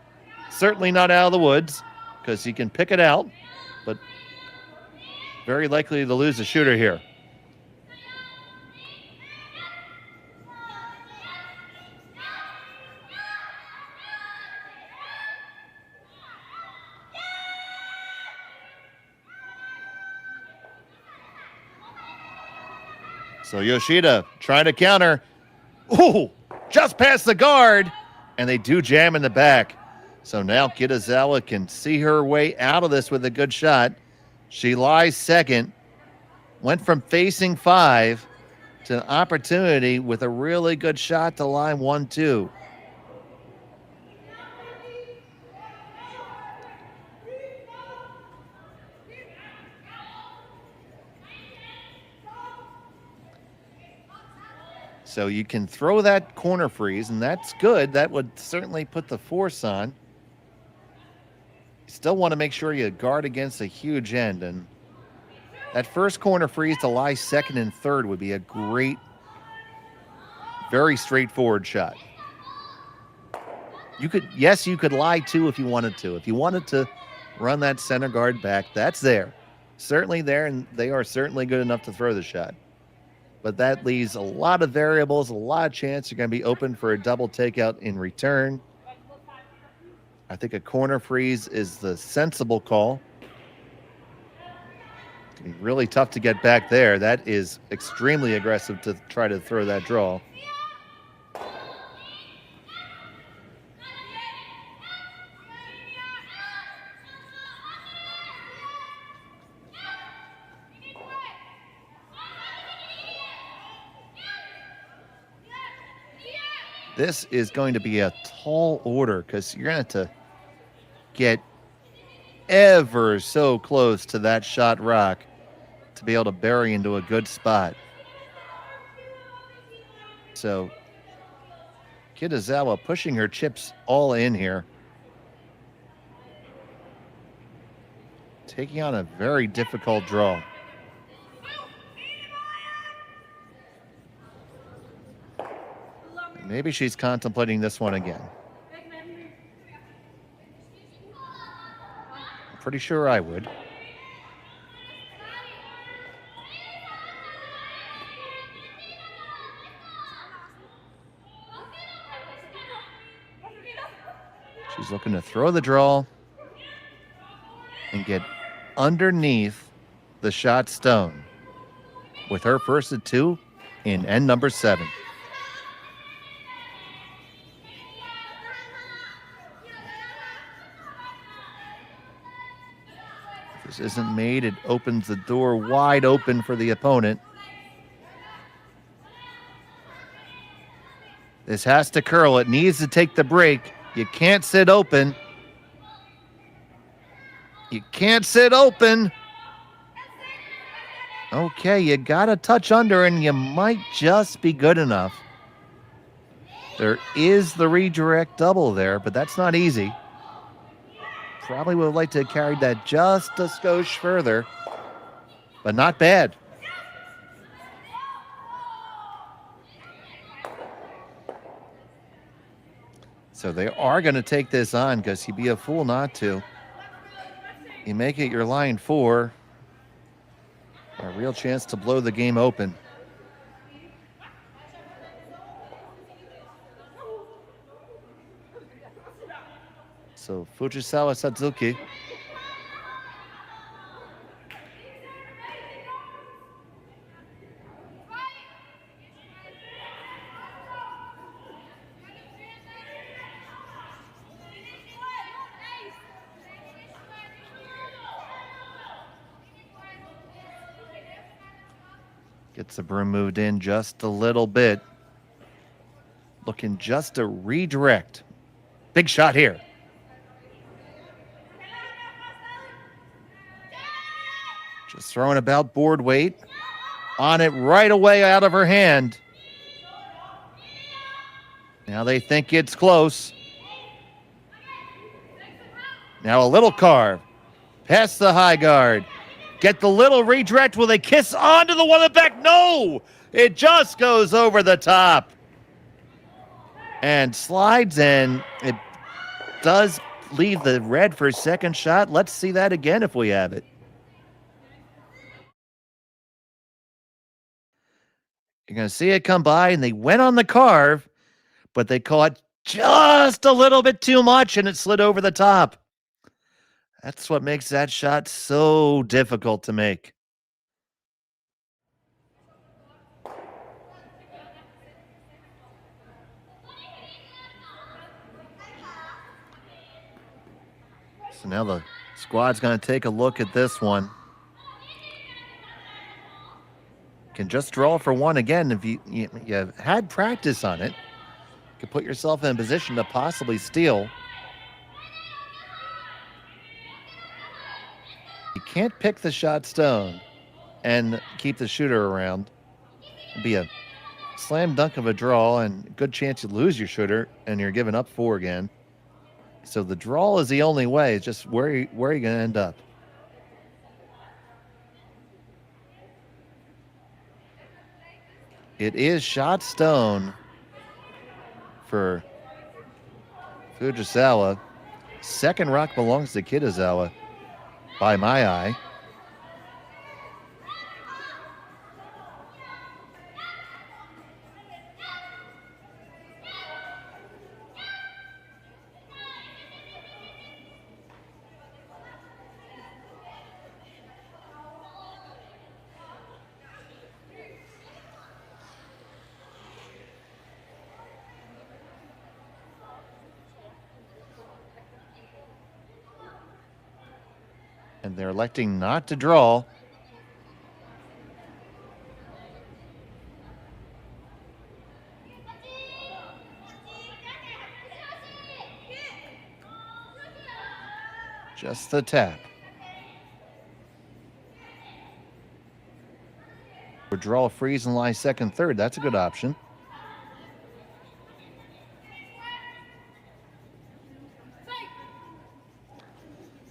certainly not out of the woods, because he can pick it out, but very likely to lose the shooter here. So Yoshida trying to counter. Ooh, just past the guard. And they do jam in the back. So now Kitazawa can see her way out of this with a good shot. She lies second. Went from facing 5 to an opportunity with a really good shot to line 1-2. So you can throw that corner freeze, and that's good. That would certainly put the force on. You still want to make sure you guard against a huge end, and that first corner freeze to lie second and third would be a great, very straightforward shot. You could lie 2 if you wanted to. If you wanted to run that center guard back, that's there. Certainly there, and they are certainly good enough to throw the shot. But that leaves a lot of variables, a lot of chance you're going to be open for a double takeout in return. I think a corner freeze is the sensible call. It's going to be really tough to get back there. That is extremely aggressive to try to throw that draw. This is going to be a tall order because you're going to have to get ever so close to that shot rock to be able to bury into a good spot. So Kitazawa pushing her chips all in here. Taking on a very difficult draw. Maybe she's contemplating this one again. I'm pretty sure I would. She's looking to throw the draw and get underneath the shot stone with her first at 2 in end number 7. This isn't made, it opens the door wide open for the opponent. This has to curl. It needs to take the break. You can't sit open. You can't sit open. Okay, you got to touch under and you might just be good enough. There is the redirect double there, but that's not easy. Probably would have liked to have carried that just a skosh further, but not bad. So they are going to take this on because you'd be a fool not to. You make it your line 4. A real chance to blow the game open. So Fujisawa Satsuki. Gets the broom moved in just a little bit. Looking just to redirect. Big shot here. Just throwing about board weight. On it right away out of her hand. Now they think it's close. Now a little carve. Past the high guard. Get the little redirect. Will they kiss onto the one in the back? No! It just goes over the top. And slides in. It does leave the red for a second shot. Let's see that again if we have it. You're going to see it come by, and they went on the carve, but they caught just a little bit too much, and it slid over the top. That's what makes that shot so difficult to make. So now the squad's going to take a look at this one. Can just draw for one again if you had practice on it. You can put yourself in a position to possibly steal. You can't pick the shot stone and keep the shooter around. It'd be a slam dunk of a draw and a good chance you lose your shooter and you're giving up 4 again. So the draw is the only way. It's just where are you going to end up? It is shot stone for Fujisawa. Second rock belongs to Kitazawa, by my eye. And they're electing not to draw. Just the tap. Or draw, freeze, and lie second, third. That's a good option.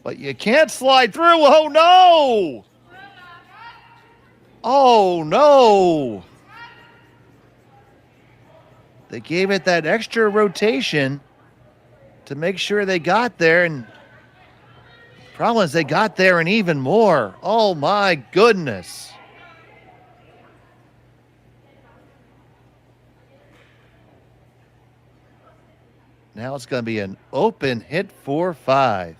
But you can't slide through. Oh, no! Oh, no! They gave it that extra rotation to make sure they got there. And the problem is they got there and even more. Oh, my goodness. Now it's going to be an open hit for 5.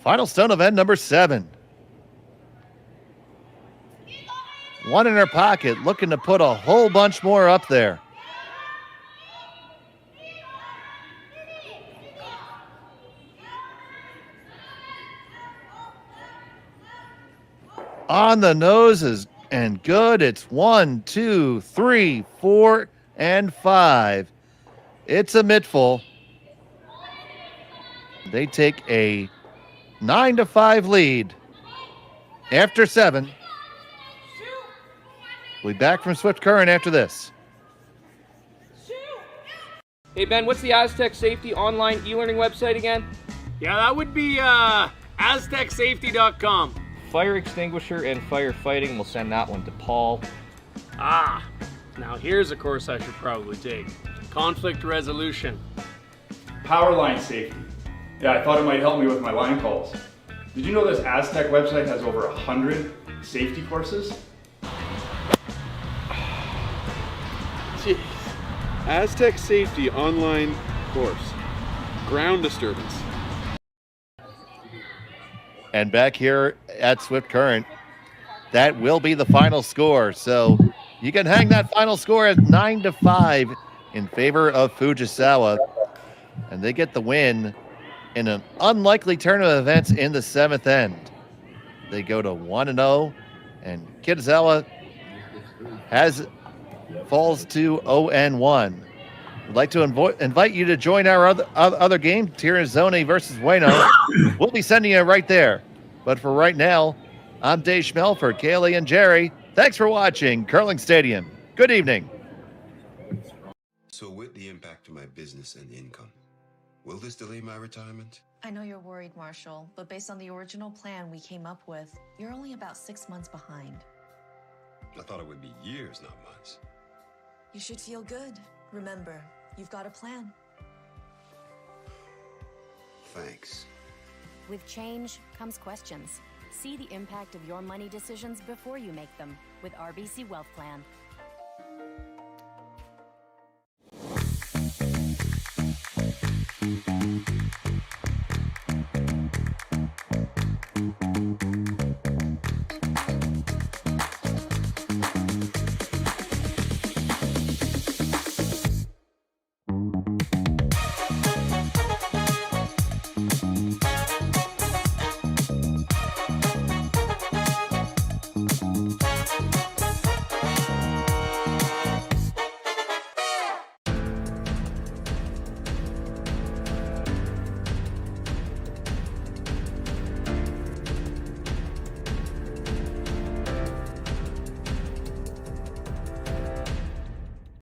Final stone event number 7. One in her pocket, looking to put a whole bunch more up there. On the noses and good. It's 1, 2, 3, 4, and 5. It's a mittful. They take a 9-5 lead after 7. We'll be back from Swift Current after this. Hey Ben, what's the Aztec Safety online e-learning website again? Yeah, that would be aztecsafety.com. Fire extinguisher and firefighting, we'll send that one to Paul. Ah, now here's a course I should probably take. Conflict resolution. Power line safety. Yeah, I thought it might help me with my line calls. Did you know this Aztec website has over 100 safety courses? Jeez. Aztec Safety online course. Ground disturbance. And back here at Swift Current, that will be the final score. So you can hang that final score at 9-5 in favor of Fujisawa. And they get the win in an unlikely turn of events in the 7th end. They go to 1-0, and Kitazawa falls to 0-1. We'd like to invite you to join our other game, Tirazone versus Bueno. We'll be sending you right there. But for right now, I'm Dave Schmel for Kaylee and Jerry. Thanks for watching Curling Stadium. Good evening. So with the impact to my business and income, will this delay my retirement? I know you're worried, Marshall, but based on the original plan we came up with, you're only about 6 months behind. I thought it would be years, not months. You should feel good. Remember, you've got a plan. Thanks. With change comes questions. See the impact of your money decisions before you make them with RBC Wealth Plan.